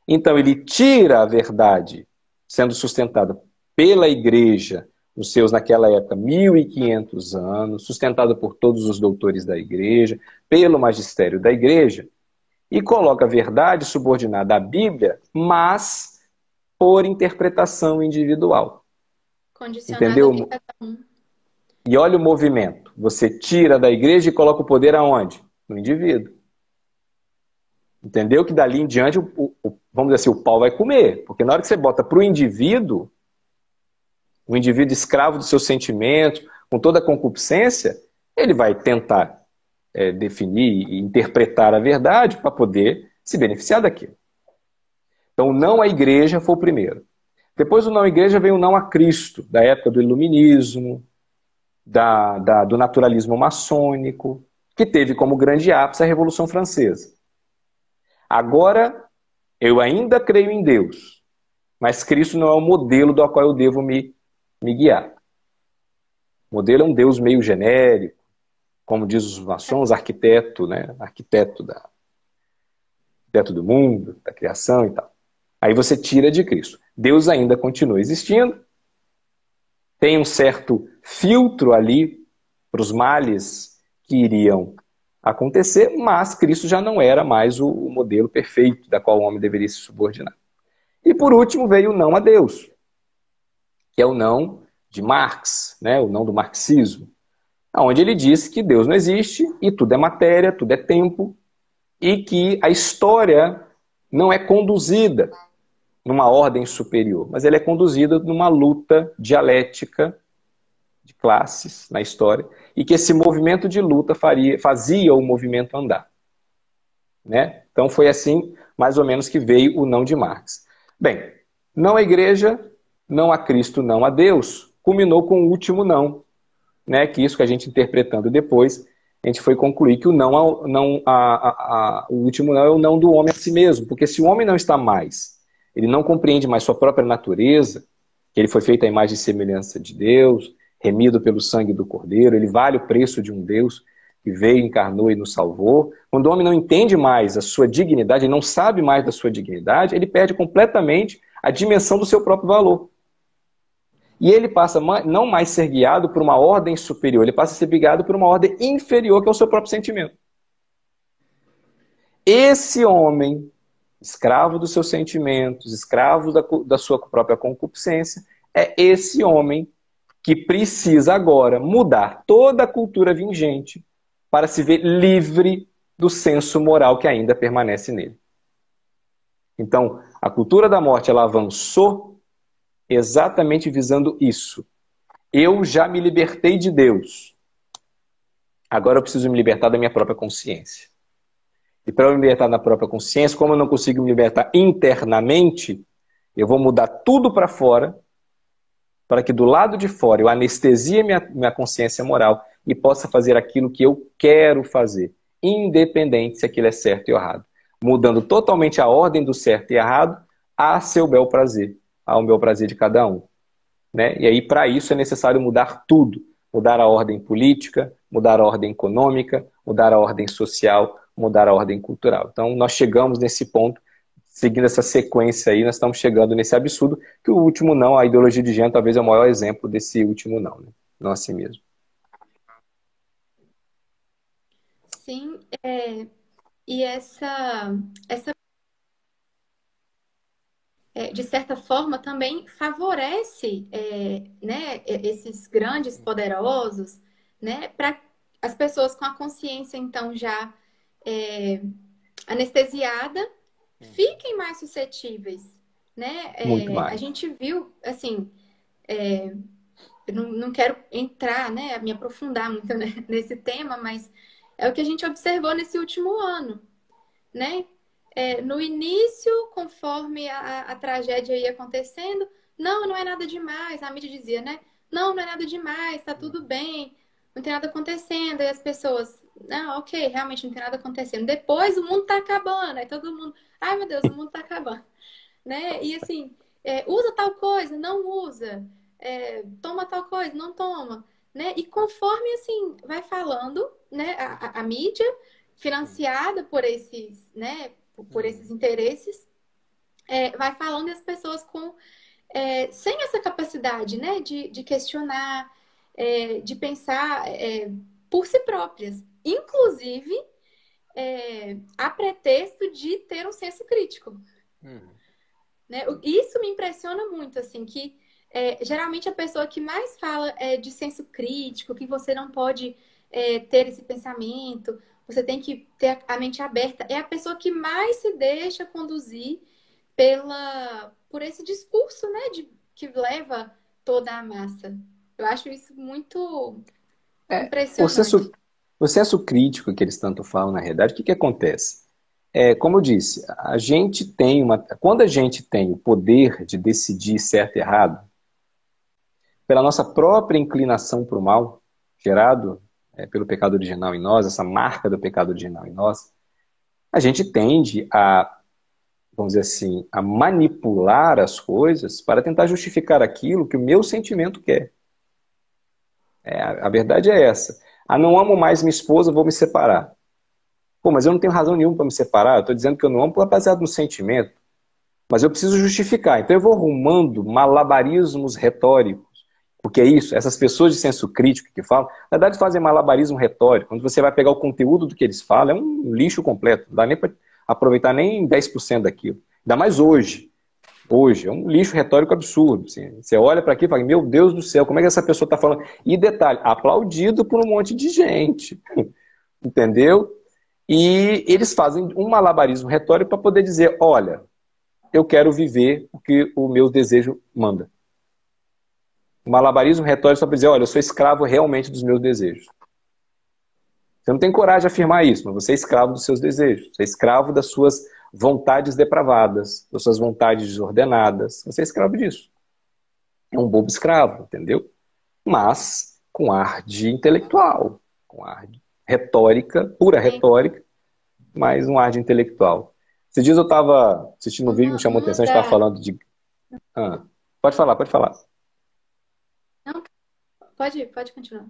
Então ele tira a verdade, sendo sustentada pela Igreja, nos seus, naquela época, 1500 anos, sustentada por todos os doutores da Igreja, pelo magistério da Igreja, e coloca a verdade subordinada à Bíblia, mas por interpretação individual. Condicionado Entendeu? de cada um. E olha o movimento. Você tira da igreja e coloca o poder aonde? No indivíduo. Entendeu? Que dali em diante, vamos dizer assim, o pau vai comer. Porque na hora que você bota para o indivíduo escravo dos seus sentimentos, com toda a concupiscência, ele vai tentar definir e interpretar a verdade para poder se beneficiar daquilo. Então, o não à igreja foi o primeiro. Depois do não à igreja veio o não a Cristo, da época do iluminismo, do naturalismo maçônico, que teve como grande ápice a Revolução Francesa. Agora, eu ainda creio em Deus, mas Cristo não é o modelo do qual eu devo me guiar. O modelo é um Deus meio genérico, como diz os maçons, arquiteto, né? Arquiteto do mundo, da criação e tal. Aí você tira de Cristo. Deus ainda continua existindo, tem um certo filtro ali para os males que iriam acontecer, mas Cristo já não era mais o modelo perfeito da qual o homem deveria se subordinar. E por último veio o não a Deus, que é o não de Marx, né? O não do marxismo, onde ele diz que Deus não existe e tudo é matéria, tudo é tempo, e que a história não é conduzida numa ordem superior, mas ela é conduzida numa luta dialética de classes na história, e que esse movimento de luta fazia o movimento andar. Né? Então foi assim, mais ou menos, que veio o não de Marx. Bem, não à igreja, não a Cristo, não a Deus, culminou com o último não, né? Que isso que a gente interpretando depois, a gente foi concluir que o o último não é o não do homem a si mesmo, porque se o homem não está mais, ele não compreende mais sua própria natureza, que ele foi feito à imagem e semelhança de Deus, remido pelo sangue do Cordeiro, ele vale o preço de um Deus que veio, encarnou e nos salvou. Quando o homem não entende mais a sua dignidade, ele não sabe mais da sua dignidade, ele perde completamente a dimensão do seu próprio valor. E ele passa a não mais ser guiado por uma ordem superior, ele passa a ser guiado por uma ordem inferior, que é o seu próprio sentimento. Esse homem, escravo dos seus sentimentos, escravo da sua própria concupiscência, é esse homem que precisa agora mudar toda a cultura vigente para se ver livre do senso moral que ainda permanece nele. Então, a cultura da morte, ela avançou exatamente visando isso. Eu já me libertei de Deus. Agora eu preciso me libertar da minha própria consciência. E para eu me libertar da própria consciência, como eu não consigo me libertar internamente, eu vou mudar tudo para fora, para que do lado de fora eu anestesie minha consciência moral e possa fazer aquilo que eu quero fazer, independente se aquilo é certo ou errado. Mudando totalmente a ordem do certo e errado a seu bel prazer, ao meu prazer de cada um. Né? E aí, para isso, é necessário mudar tudo. Mudar a ordem política, mudar a ordem econômica, mudar a ordem social, mudar a ordem cultural. Então, nós chegamos nesse ponto, seguindo essa sequência aí, nós estamos chegando nesse absurdo, que o último não, a ideologia de gênero, talvez é o maior exemplo desse último não, né? Não assim mesmo. Sim, e essa de certa forma, também favorece né, esses grandes poderosos, né, para as pessoas com a consciência, então, já anestesiada, fiquem mais suscetíveis, né? Muito A mais. gente viu, assim, eu não quero entrar, né, me aprofundar muito né, nesse tema, mas é o que a gente observou nesse último ano, né? No início, conforme a tragédia ia acontecendo, não é nada demais. A mídia dizia, né? Não é nada demais, tá tudo bem, não tem nada acontecendo. E as pessoas, não, ok, realmente não tem nada acontecendo. Depois o mundo tá acabando, aí todo mundo, ai meu Deus, o mundo tá acabando, né? E assim, usa tal coisa, não usa, toma tal coisa, não toma, né? E conforme assim vai falando, né, a mídia financiada por esses, né, por esses interesses, vai falando e as pessoas sem essa capacidade, né, de questionar, de pensar por si próprias, inclusive a pretexto de ter um senso crítico. Né? Isso me impressiona muito, assim, que geralmente a pessoa que mais fala de senso crítico, que você não pode ter esse pensamento, você tem que ter a mente aberta, é a pessoa que mais se deixa conduzir por esse discurso, né, que leva toda a massa. Eu acho isso muito O impressionante. senso crítico que eles tanto falam, na realidade, o que acontece? Como eu disse, a gente tem quando a gente tem o poder de decidir certo e errado, pela nossa própria inclinação para o mal, gerado pelo pecado original em nós, essa marca do pecado original em nós, a gente tende vamos dizer assim, a manipular as coisas para tentar justificar aquilo que o meu sentimento quer. A verdade é essa. Não amo mais minha esposa, vou me separar. Pô, mas eu não tenho razão nenhuma para me separar. Eu estou dizendo que eu não amo baseado no sentimento. Mas eu preciso justificar. Então eu vou arrumando malabarismos retóricos. Porque é isso, essas pessoas de senso crítico que falam, na verdade fazem malabarismo retórico. Quando você vai pegar o conteúdo do que eles falam, é um lixo completo. Não dá nem para aproveitar nem 10% daquilo. Ainda mais hoje. Hoje, é um lixo retórico absurdo. Assim. Você olha para aqui e fala, meu Deus do céu, como é que essa pessoa está falando? E detalhe, aplaudido por um monte de gente. Entendeu? E eles fazem um malabarismo retórico para poder dizer, olha, eu quero viver o que o meu desejo manda. O malabarismo retórico só para dizer, olha, eu sou escravo realmente dos meus desejos. Você não tem coragem de afirmar isso, mas você é escravo dos seus desejos. Você é escravo das suas vontades depravadas, das suas vontades desordenadas. Você é escravo disso. É um bobo escravo, entendeu? Mas com ar de intelectual, com ar de retórica, pura retórica, mas um ar de intelectual. Esses dias eu estava assistindo um vídeo que me chamou a atenção, a gente estava falando de... pode falar, pode falar. Não, pode continuar.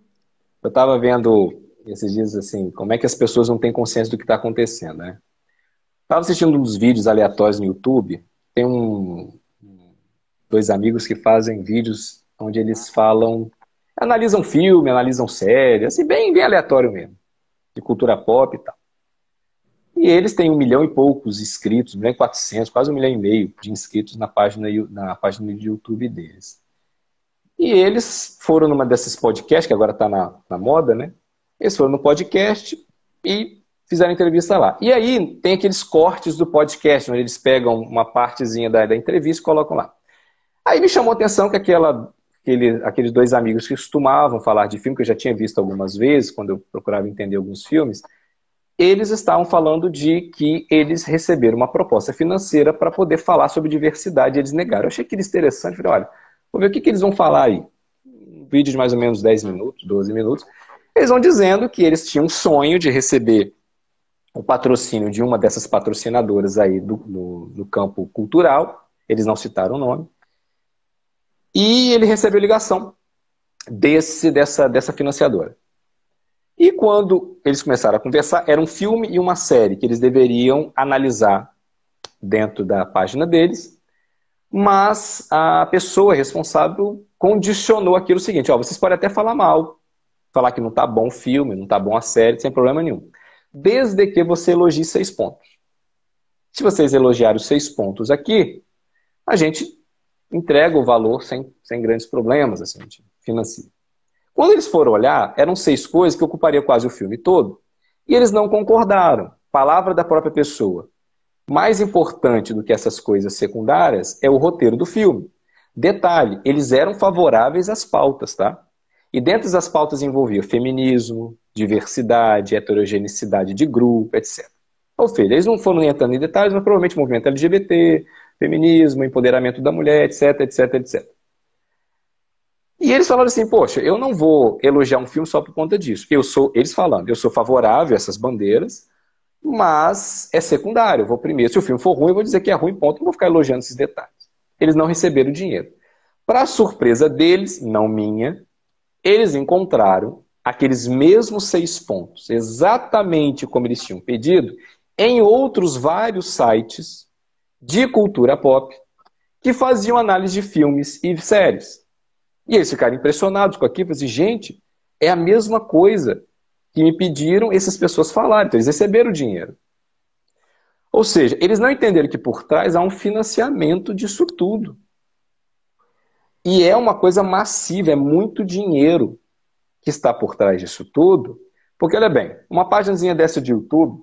Eu estava vendo esses dias assim, como é que as pessoas não têm consciência do que está acontecendo, né? Estava assistindo uns vídeos aleatórios no YouTube, tem dois amigos que fazem vídeos onde eles falam, analisam filme, analisam série, assim, bem aleatório mesmo, de cultura pop e tal. E eles têm 1 milhão e poucos inscritos, 1.400.000, quase 1,5 milhão de inscritos na página de YouTube deles. E eles foram numa desses podcasts, que agora está na moda, né? Eles foram no podcast e fizeram entrevista lá. E aí tem aqueles cortes do podcast, onde eles pegam uma partezinha da entrevista e colocam lá. Aí me chamou a atenção que aqueles 2 amigos que costumavam falar de filme, que eu já tinha visto algumas vezes, quando eu procurava entender alguns filmes, eles estavam falando de que eles receberam uma proposta financeira para poder falar sobre diversidade, e eles negaram. Eu achei aquilo interessante, falei, olha, vou ver o que eles vão falar aí. Um vídeo de mais ou menos 10 minutos, 12 minutos. Eles vão dizendo que eles tinham um sonho de receber o patrocínio de uma dessas patrocinadoras aí no campo cultural, eles não citaram o nome, e ele recebeu ligação dessa financiadora. E quando eles começaram a conversar, era um filme e uma série que eles deveriam analisar dentro da página deles, mas a pessoa responsável condicionou aquilo seguinte, ó, vocês podem até falar mal, falar que não tá bom o filme, não tá bom a série, sem problema nenhum, desde que você elogie 6 pontos. Se vocês elogiarem os 6 pontos aqui, a gente entrega o valor sem grandes problemas, assim, a gente financia. Quando eles foram olhar, eram 6 coisas que ocupariam quase o filme todo, e eles não concordaram. Palavra da própria pessoa. Mais importante do que essas coisas secundárias é o roteiro do filme. Detalhe, eles eram favoráveis às pautas, tá? E dentro das pautas envolvia feminismo, diversidade, heterogeneidade de grupo, etc. Ou seja, eles não foram nem entrando em detalhes, mas provavelmente movimento LGBT, feminismo, empoderamento da mulher, etc, etc, etc. E eles falaram assim, poxa, eu não vou elogiar um filme só por conta disso. Eles falando, eu sou favorável a essas bandeiras, mas é secundário. Eu vou primeiro, se o filme for ruim, eu vou dizer que é ruim, ponto, não vou ficar elogiando esses detalhes. Eles não receberam dinheiro. Para surpresa deles, não minha, eles encontraram aqueles mesmos 6 pontos, exatamente como eles tinham pedido, em outros vários sites de cultura pop que faziam análise de filmes e séries. E eles ficaram impressionados com aquilo, falaram assim, gente, é a mesma coisa que me pediram essas pessoas falarem, então eles receberam o dinheiro. Ou seja, eles não entenderam que por trás há um financiamento disso tudo. E é uma coisa massiva, é muito dinheiro que está por trás disso tudo, porque olha bem, uma páginazinha dessa de YouTube,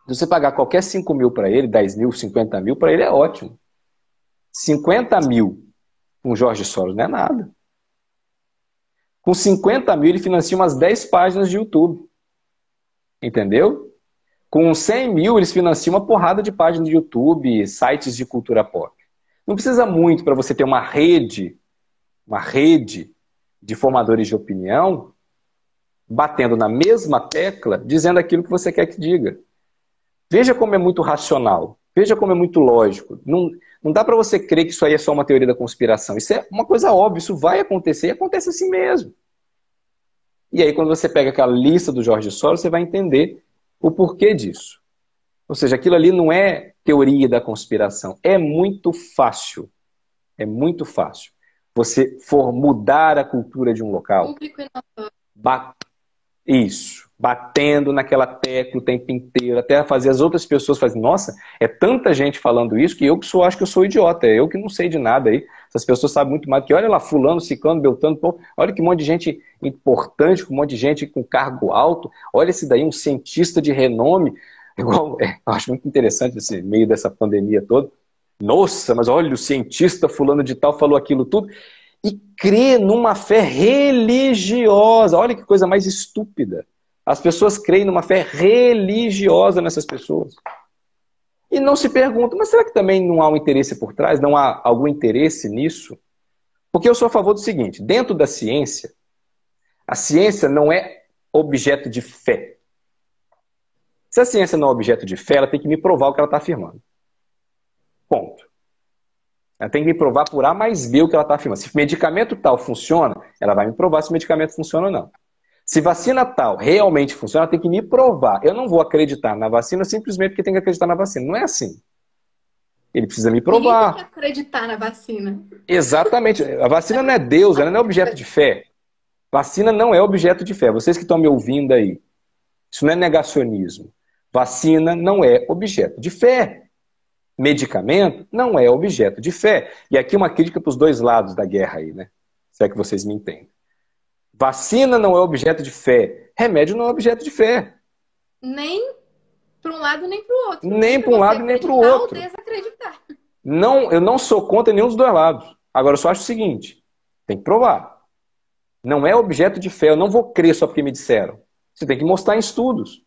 se você pagar qualquer 5 mil para ele, 10 mil, 50 mil, para ele é ótimo. 50 mil com Jorge Soros não é nada. Com 50 mil ele financia umas 10 páginas de YouTube. Entendeu? Com 100 mil eles financiam uma porrada de páginas de YouTube, sites de cultura pop. Não precisa muito para você ter uma rede de formadores de opinião batendo na mesma tecla, dizendo aquilo que você quer que diga. Veja como é muito racional. Veja como é muito lógico. Não dá para você crer que isso aí é só uma teoria da conspiração. Isso é uma coisa óbvia, isso vai acontecer e acontece assim mesmo. E aí quando você pega aquela lista do Jorge Soros, você vai entender o porquê disso. Ou seja, aquilo ali não é teoria da conspiração. É muito fácil. É muito fácil. Você for mudar a cultura de um local. Isso. Batendo naquela tecla o tempo inteiro, até fazer as outras pessoas fazerem, nossa, é tanta gente falando isso que eu que acho que eu sou idiota, é eu que não sei de nada aí. Essas pessoas sabem muito mais, que olha lá, fulano, ciclano, beltrano, pô, olha que monte de gente importante, um monte de gente com cargo alto, olha esse daí, um cientista de renome, igual, eu acho muito interessante esse meio dessa pandemia toda. Nossa, mas olha, o cientista fulano de tal falou aquilo tudo, e crê numa fé religiosa, olha que coisa mais estúpida. As pessoas creem numa fé religiosa nessas pessoas. E não se perguntam, mas será que também não há um interesse por trás? Não há algum interesse nisso? Porque eu sou a favor do seguinte, dentro da ciência, a ciência não é objeto de fé. Se a ciência não é objeto de fé, ela tem que me provar o que ela está afirmando. Ponto. Ela tem que me provar por A mais B o que ela está afirmando. Se medicamento tal funciona, ela vai me provar se o medicamento funciona ou não. Se vacina tal realmente funciona, ela tem que me provar. Eu não vou acreditar na vacina simplesmente porque tem que acreditar na vacina. Não é assim. Ele precisa me Ninguém tem que provar. acreditar na vacina. Exatamente. A vacina não é Deus, ela não é objeto de fé. Vacina não é objeto de fé. Vocês que estão me ouvindo aí, isso não é negacionismo. Vacina não é objeto de fé. Medicamento não é objeto de fé. E aqui uma crítica para os dois lados da guerra aí, né? Se é que vocês me entendem. Vacina não é objeto de fé. Remédio não é objeto de fé. Nem para um lado, nem para o outro. Nem Nem para para um você lado, nem para o acreditar ou outro. desacreditar. Não, eu não sou contra nenhum dos dois lados. Agora, eu só acho o seguinte: tem que provar. Não é objeto de fé. Eu não vou crer só porque me disseram. Você tem que mostrar em estudos.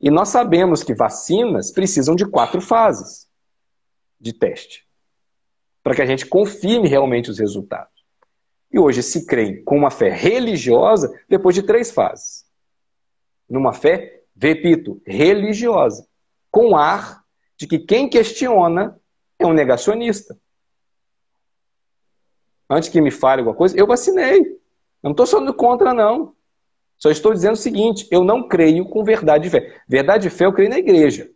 E nós sabemos que vacinas precisam de 4 fases de teste para que a gente confirme realmente os resultados. E hoje se crê com uma fé religiosa depois de 3 fases. Numa fé, repito, religiosa, com ar de que quem questiona é um negacionista. Antes que me fale alguma coisa, eu vacinei. Eu não estou sendo contra, não. Só estou dizendo o seguinte: eu não creio com verdade de fé. Verdade de fé eu creio na igreja.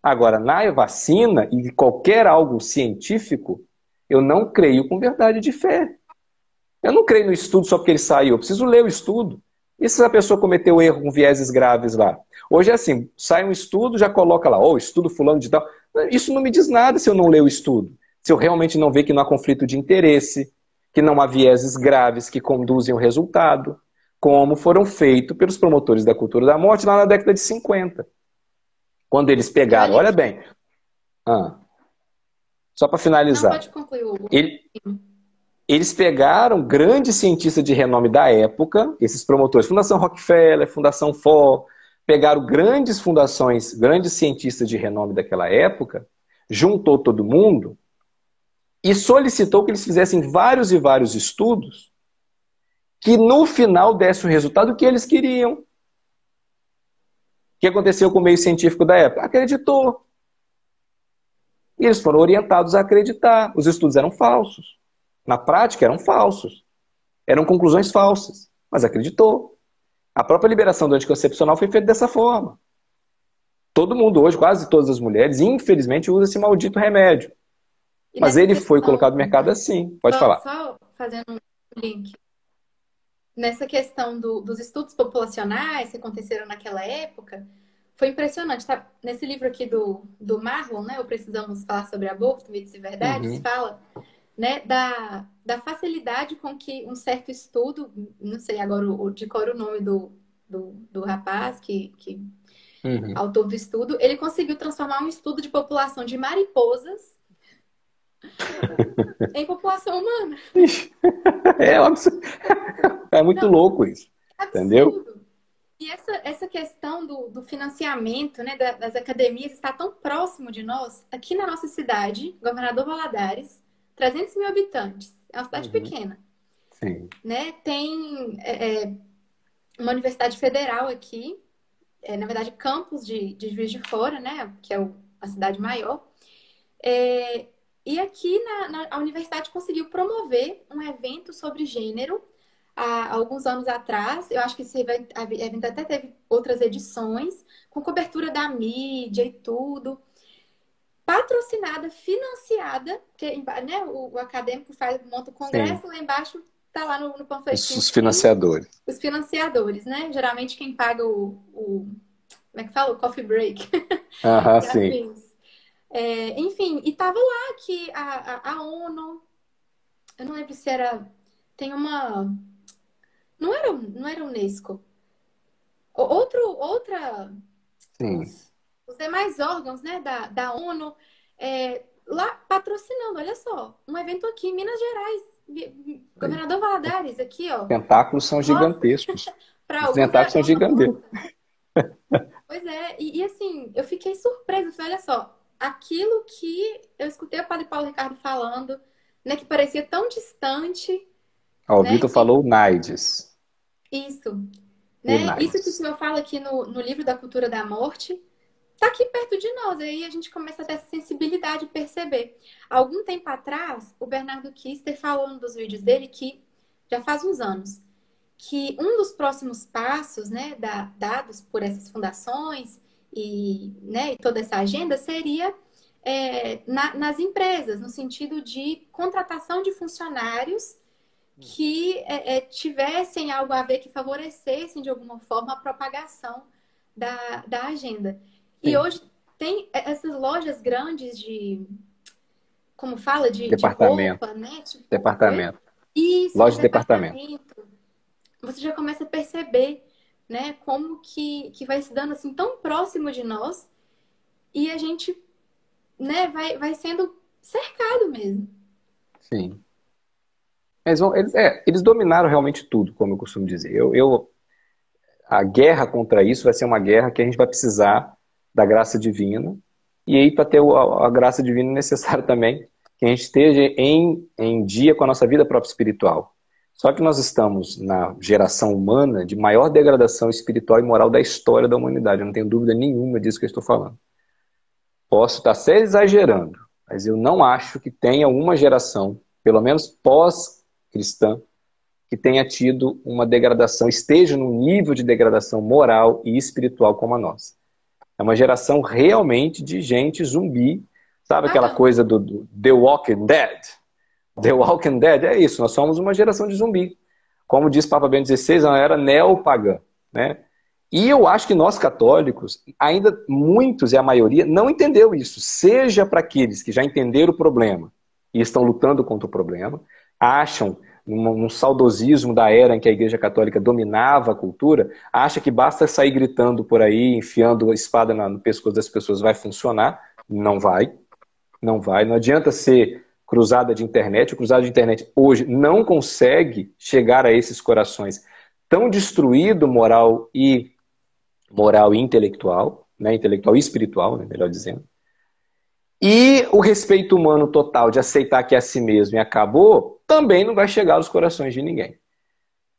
Agora, na vacina e qualquer algo científico, eu não creio com verdade de fé. Eu não creio no estudo só porque ele saiu. Eu preciso ler o estudo. E se a pessoa cometeu erro com vieses graves lá? Hoje é assim, sai um estudo, já coloca lá, estudo fulano de tal. Isso não me diz nada se eu não ler o estudo. Se eu realmente não ver que não há conflito de interesse, que não há vieses graves que conduzem ao resultado, como foram feitos pelos promotores da cultura da morte lá na década de 50. Quando eles E pegaram, olha olha aqui. bem, só para Não, finalizar, pode concluir o. eles pegaram grandes cientistas de renome da época, esses promotores, Fundação Rockefeller, Fundação Ford, pegaram grandes fundações, grandes cientistas de renome daquela época, juntou todo mundo e solicitou que eles fizessem vários e vários estudos que no final desse o resultado que eles queriam. O que aconteceu com o meio científico da época? Acreditou. E eles foram orientados a acreditar. Os estudos eram falsos. Na prática, eram falsos. Eram conclusões falsas. Mas acreditou. A própria liberação do anticoncepcional foi feita dessa forma. Todo mundo hoje, quase todas as mulheres, infelizmente, usa esse maldito remédio. E Mas nessa ele foi questão, colocado no mercado assim. Pode só, falar. só fazendo um link, nessa questão dos estudos populacionais que aconteceram naquela época, foi impressionante, tá? Nesse livro aqui do Marlon, né, o Precisamos Falar sobre Aborto, Mitos e Verdades, Uhum. fala, né, da facilidade com que um certo estudo, não sei agora de cor o nome do rapaz, que Uhum. autor do estudo, ele conseguiu transformar um estudo de população de mariposas em população humana. É, é muito Não, louco isso. Entendeu? absurdo. E essa questão do financiamento, né, das academias está tão próximo de nós. Aqui na nossa cidade, Governador Valadares, 300 mil habitantes. É uma cidade Uhum. pequena, Sim. né? Tem uma universidade federal aqui, na verdade, campus de Juiz de Fora, né? Que é a cidade maior. E aqui a universidade conseguiu promover um evento sobre gênero há alguns anos atrás. Eu acho que esse evento até teve outras edições, com cobertura da mídia e tudo. Patrocinada, financiada, porque né, o acadêmico monta o Sim. congresso, lá embaixo tá lá no panfletinho Os assim, financiadores. os financiadores, né? Geralmente quem paga como é que fala? O coffee break Aham, e sim. afins. Enfim, e tava lá que a ONU, eu não lembro se era, tem uma, não era Unesco, outra, Sim. os demais órgãos, né, da ONU, lá patrocinando, olha só, um evento aqui em Minas Gerais, Governador Valadares, aqui, ó, Tentáculos são nossa, gigantescos. para Os alguns tentáculos é são uma gigantescos. nossa. Pois é, e assim, eu fiquei surpresa. Falei, olha só, aquilo que eu escutei o Padre Paulo Ricardo falando, né, que parecia tão distante, Ó, o né, Vitor que falou NAIDS. isso, né, isso que o UNAIDS. senhor fala aqui no livro da Cultura da Morte, tá aqui perto de nós. Aí a gente começa a ter essa sensibilidade de perceber. Algum tempo atrás, o Bernardo Kister falou num dos vídeos dele que, já faz uns anos, que um dos próximos passos, né, dados por essas fundações né, e toda essa agenda seria nas empresas, no sentido de contratação de funcionários que tivessem algo a ver, que favorecessem de alguma forma a propagação da agenda. E Sim. hoje tem essas lojas grandes como fala, de Departamento. roupa, né? Tipo, oi? Departamento. Isso, de Loja de departamento. departamento. Você já começa a perceber, né, como que vai se dando assim tão próximo de nós e a gente, né, vai sendo cercado mesmo. Sim. Eles dominaram realmente tudo, como eu costumo dizer. A guerra contra isso vai ser uma guerra que a gente vai precisar da graça divina. E aí, para ter a graça divina, é necessário também que a gente esteja em dia com a nossa vida própria espiritual. Só que nós estamos na geração humana de maior degradação espiritual e moral da história da humanidade. Eu não tenho dúvida nenhuma disso que eu estou falando. Posso estar até exagerando, mas eu não acho que tenha uma geração, pelo menos pós-cristã, que tenha tido uma degradação, esteja num nível de degradação moral e espiritual como a nossa. É uma geração realmente de gente zumbi. Sabe aquela Pagão. coisa do The Walking Dead? The Walking Dead é isso, nós somos uma geração de zumbi. Como diz Papa Bento XVI, ela era neopagã, né? E eu acho que nós católicos, ainda muitos e a maioria, não entendeu isso. Seja para aqueles que já entenderam o problema e estão lutando contra o problema, acham, num saudosismo da era em que a Igreja Católica dominava a cultura, acha que basta sair gritando por aí, enfiando a espada no pescoço das pessoas, vai funcionar. Não vai. Não vai. Não adianta ser cruzada de internet. O cruzado de internet hoje não consegue chegar a esses corações tão destruído moral e intelectual, né? Intelectual e espiritual, né? Melhor dizendo. E o respeito humano total de aceitar que é a si mesmo e acabou, também não vai chegar aos corações de ninguém.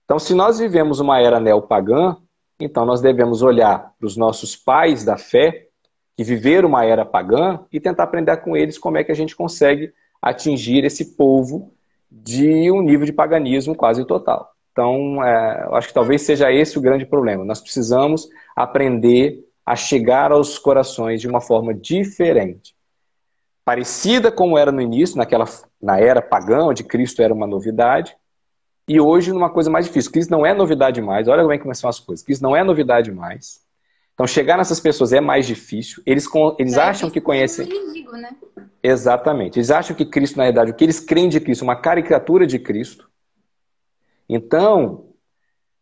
Então, se nós vivemos uma era neopagã, então nós devemos olhar para os nossos pais da fé, que viveram uma era pagã, e tentar aprender com eles como é que a gente consegue atingir esse povo de um nível de paganismo quase total. Então, eu acho que talvez seja esse o grande problema. Nós precisamos aprender a chegar aos corações de uma forma diferente. Parecida como era no início, na era pagã, onde Cristo era uma novidade, e hoje numa coisa mais difícil. Cristo não é novidade mais. Olha como é que começam as coisas. Cristo não é novidade mais. Então chegar nessas pessoas é mais difícil. Eles Já é acham que visto como um conhecem... inimigo, né? Exatamente. Eles acham que Cristo, na realidade, o que eles creem de Cristo, é uma caricatura de Cristo. Então,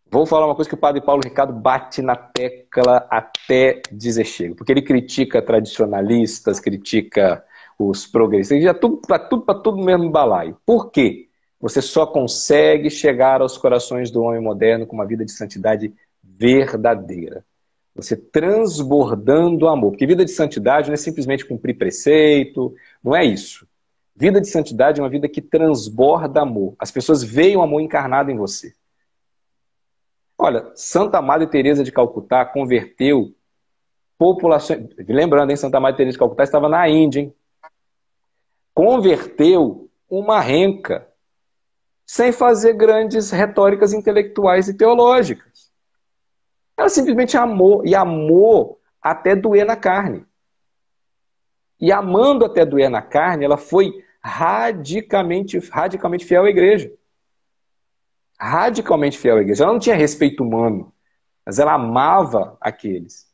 vou falar uma coisa que o padre Paulo Ricardo bate na tecla até dizer chega. Porque ele critica tradicionalistas, critica os progressistas, já tudo para tudo no mesmo balaio. Por quê? Você só consegue chegar aos corações do homem moderno com uma vida de santidade verdadeira. Você transbordando amor. Porque vida de santidade não é simplesmente cumprir preceito, não é isso. Vida de santidade é uma vida que transborda amor. As pessoas veem o amor encarnado em você. Olha, Santa Madre Teresa de Calcutá converteu populações... Lembrando, hein, Santa Madre Teresa de Calcutá estava na Índia, hein? Converteu uma renca sem fazer grandes retóricas intelectuais e teológicas. Ela simplesmente amou, e amou até doer na carne. E amando até doer na carne, ela foi radicalmente fiel à igreja. Radicalmente fiel à igreja. Ela não tinha respeito humano, mas ela amava aqueles.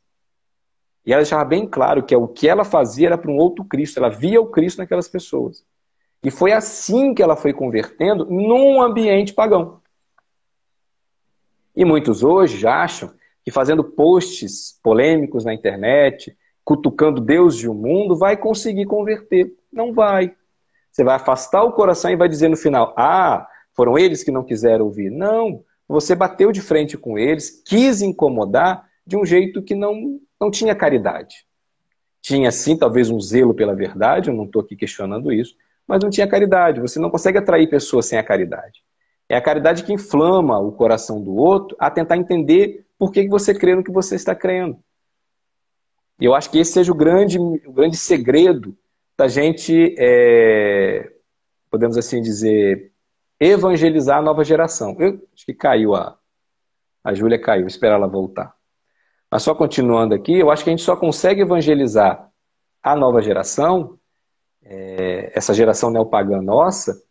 E ela deixava bem claro que o que ela fazia era para um outro Cristo. Ela via o Cristo naquelas pessoas. E foi assim que ela foi convertendo num ambiente pagão. E muitos hoje já acham que fazendo posts polêmicos na internet, cutucando Deus e o mundo, vai conseguir converter. Não vai. Você vai afastar o coração e vai dizer no final, foram eles que não quiseram ouvir. Não, você bateu de frente com eles, quis incomodar de um jeito que não tinha caridade. Tinha sim, talvez um zelo pela verdade, eu não estou aqui questionando isso, mas não tinha caridade. Você não consegue atrair pessoas sem a caridade. É a caridade que inflama o coração do outro a tentar entender por que você crê no que você está crendo. E eu acho que esse seja o grande segredo da gente, podemos assim dizer, evangelizar a nova geração. Acho que caiu a Júlia caiu, vou esperar ela voltar. Mas só continuando aqui, eu acho que a gente só consegue evangelizar a nova geração essa geração neopagã nossa,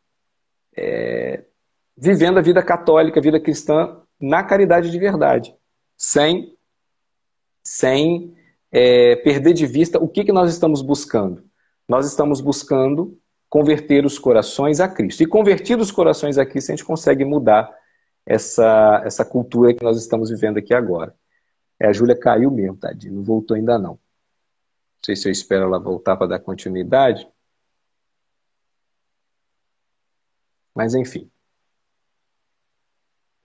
vivendo a vida católica, a vida cristã na caridade de verdade, sem perder de vista o que nós estamos buscando. Nós estamos buscando converter os corações a Cristo. E convertidos os corações a Cristo, a gente consegue mudar essa cultura que nós estamos vivendo aqui agora. A Júlia caiu mesmo, tadinha, não voltou ainda não. Não sei se eu espero ela voltar para dar continuidade. Mas enfim.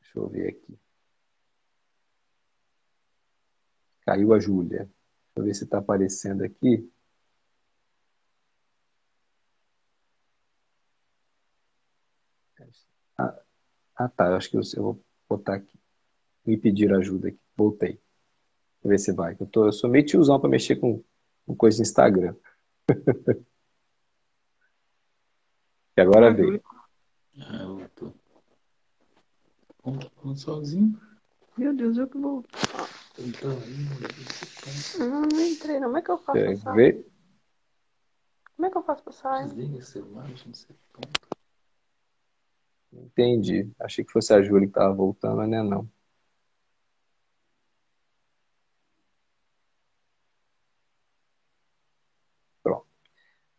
Deixa eu ver aqui. Caiu a Júlia. Deixa eu ver se está aparecendo aqui. Tá. Eu acho que eu vou botar aqui. Me pedir ajuda aqui. Voltei. Deixa eu ver se vai. Eu sou meio tiozão para mexer com coisa no Instagram. E agora veio. Eu tô falando sozinho. Meu Deus, eu que vou. Não entrei, não. Como é que eu faço pra sair? Como é que eu faço pra sair? Desliga esse celular, deixa eu ser tonto. Entendi. Achei que fosse a Júlia que estava voltando, mas não é não. Pronto.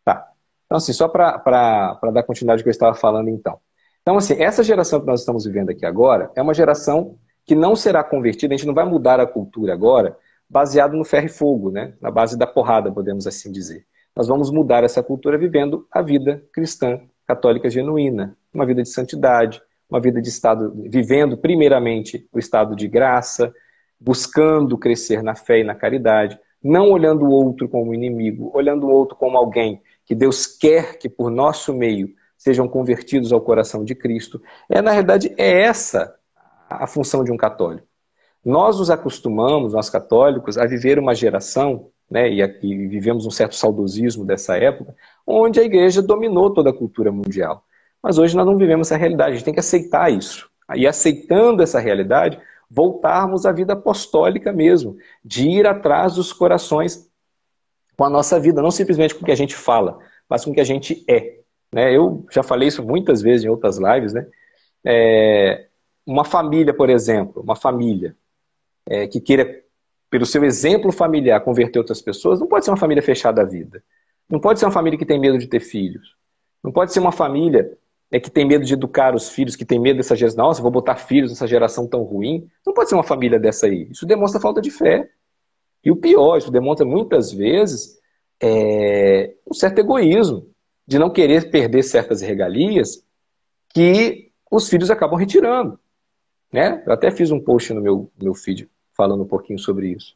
Tá. Então, assim, só para dar continuidade ao que eu estava falando, então. Então, assim, essa geração que nós estamos vivendo aqui agora é uma geração que não será convertida, a gente não vai mudar a cultura agora baseado no ferro e fogo, né? Na base da porrada, podemos assim dizer. Nós vamos mudar essa cultura vivendo a vida cristã, católica genuína, uma vida de santidade, uma vida de estado, vivendo primeiramente o estado de graça, buscando crescer na fé e na caridade, não olhando o outro como inimigo, olhando o outro como alguém que Deus quer que por nosso meio sejam convertidos ao coração de Cristo. Na realidade, é essa a função de um católico. Nós nos acostumamos, nós católicos, a viver uma geração, né, e vivemos um certo saudosismo dessa época, onde a igreja dominou toda a cultura mundial. Mas hoje nós não vivemos essa realidade, a gente tem que aceitar isso. E aceitando essa realidade, voltarmos à vida apostólica mesmo, de ir atrás dos corações com a nossa vida, não simplesmente com o que a gente fala, mas com o que a gente é. Eu já falei isso muitas vezes em outras lives, né? Uma família, por exemplo, uma família que queira, pelo seu exemplo familiar, converter outras pessoas, não pode ser uma família fechada à vida. Não pode ser uma família que tem medo de ter filhos. Não pode ser uma família que tem medo de educar os filhos, que tem medo dessa geração. Nossa, vou botar filhos nessa geração tão ruim. Não pode ser uma família dessa aí. Isso demonstra falta de fé. E o pior, isso demonstra muitas vezes um certo egoísmo, de não querer perder certas regalias que os filhos acabam retirando. Né? Eu até fiz um post no meu feed falando um pouquinho sobre isso.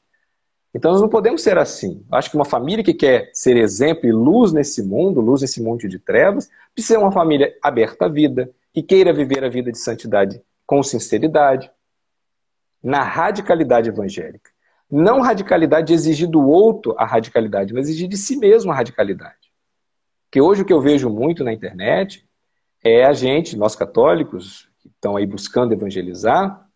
Então nós não podemos ser assim. Acho que uma família que quer ser exemplo e luz nesse mundo monte de trevas, precisa ser uma família aberta à vida, que queira viver a vida de santidade com sinceridade, na radicalidade evangélica. Não radicalidade de exigir do outro a radicalidade, mas exigir de si mesmo a radicalidade. Porque hoje o que eu vejo muito na internet é a gente, nós católicos, que estão aí buscando evangelizar,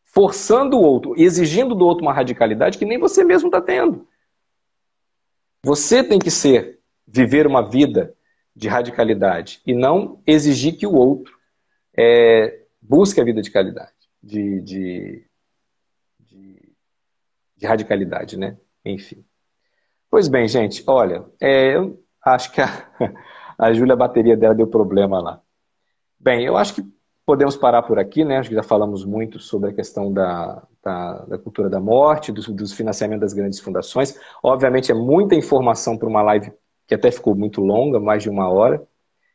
forçando o outro, exigindo do outro uma radicalidade que nem você mesmo está tendo. Você tem que viver uma vida de radicalidade e não exigir que o outro busque a vida de qualidade, de radicalidade, né? Enfim. Pois bem, gente, olha, eu acho que a Júlia, a bateria dela deu problema lá. Bem, eu acho que podemos parar por aqui, né? Acho que já falamos muito sobre a questão da cultura da morte, dos financiamentos das grandes fundações. Obviamente é muita informação para uma live que até ficou muito longa, mais de 1 hora.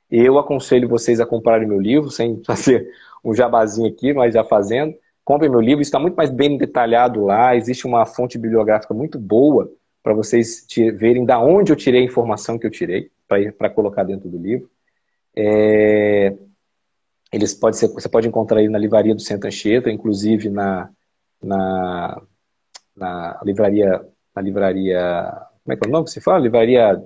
Eu aconselho vocês a comprarem meu livro, sem fazer um jabazinho aqui, mas já fazendo. Comprem meu livro, está muito mais bem detalhado lá, existe uma fonte bibliográfica muito boa para vocês verem da onde eu tirei a informação que eu tirei, para colocar dentro do livro. Você pode encontrar ele na livraria do Centro Anchieta, inclusive na livraria, como é que é o nome que se fala? Livraria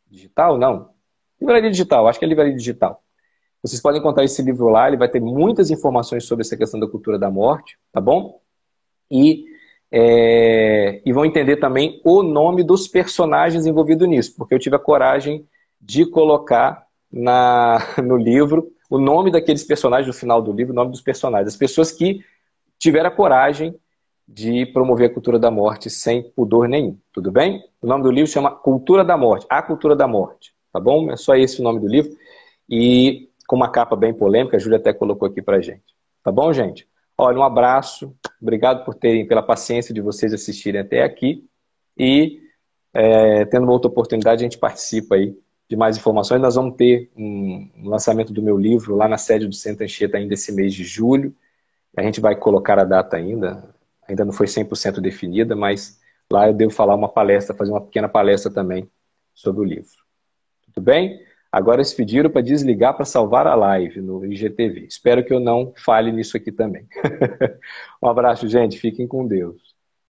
digital? Não. Livraria digital, acho que é livraria digital. Vocês podem encontrar esse livro lá, ele vai ter muitas informações sobre essa questão da cultura da morte, tá bom? E e vão entender também o nome dos personagens envolvidos nisso, porque eu tive a coragem de colocar no livro o nome daqueles personagens, no final do livro, o nome dos personagens, as pessoas que tiveram a coragem de promover a cultura da morte sem pudor nenhum, tudo bem? O nome do livro chama Cultura da Morte, A Cultura da Morte, tá bom? É só esse o nome do livro, e com uma capa bem polêmica, a Júlia até colocou aqui pra gente, tá bom, gente? Olha, um abraço, obrigado pela paciência de vocês assistirem até aqui, e tendo uma outra oportunidade, a gente participa aí de mais informações. Nós vamos ter um lançamento do meu livro lá na sede do Centro Anchieta ainda esse mês de julho. A gente vai colocar a data ainda não foi 100% definida, mas lá eu devo falar uma palestra, fazer uma pequena palestra também sobre o livro. Tudo bem? Agora eles pediram para desligar para salvar a live no IGTV. Espero que eu não falhe nisso aqui também. Um abraço, gente. Fiquem com Deus.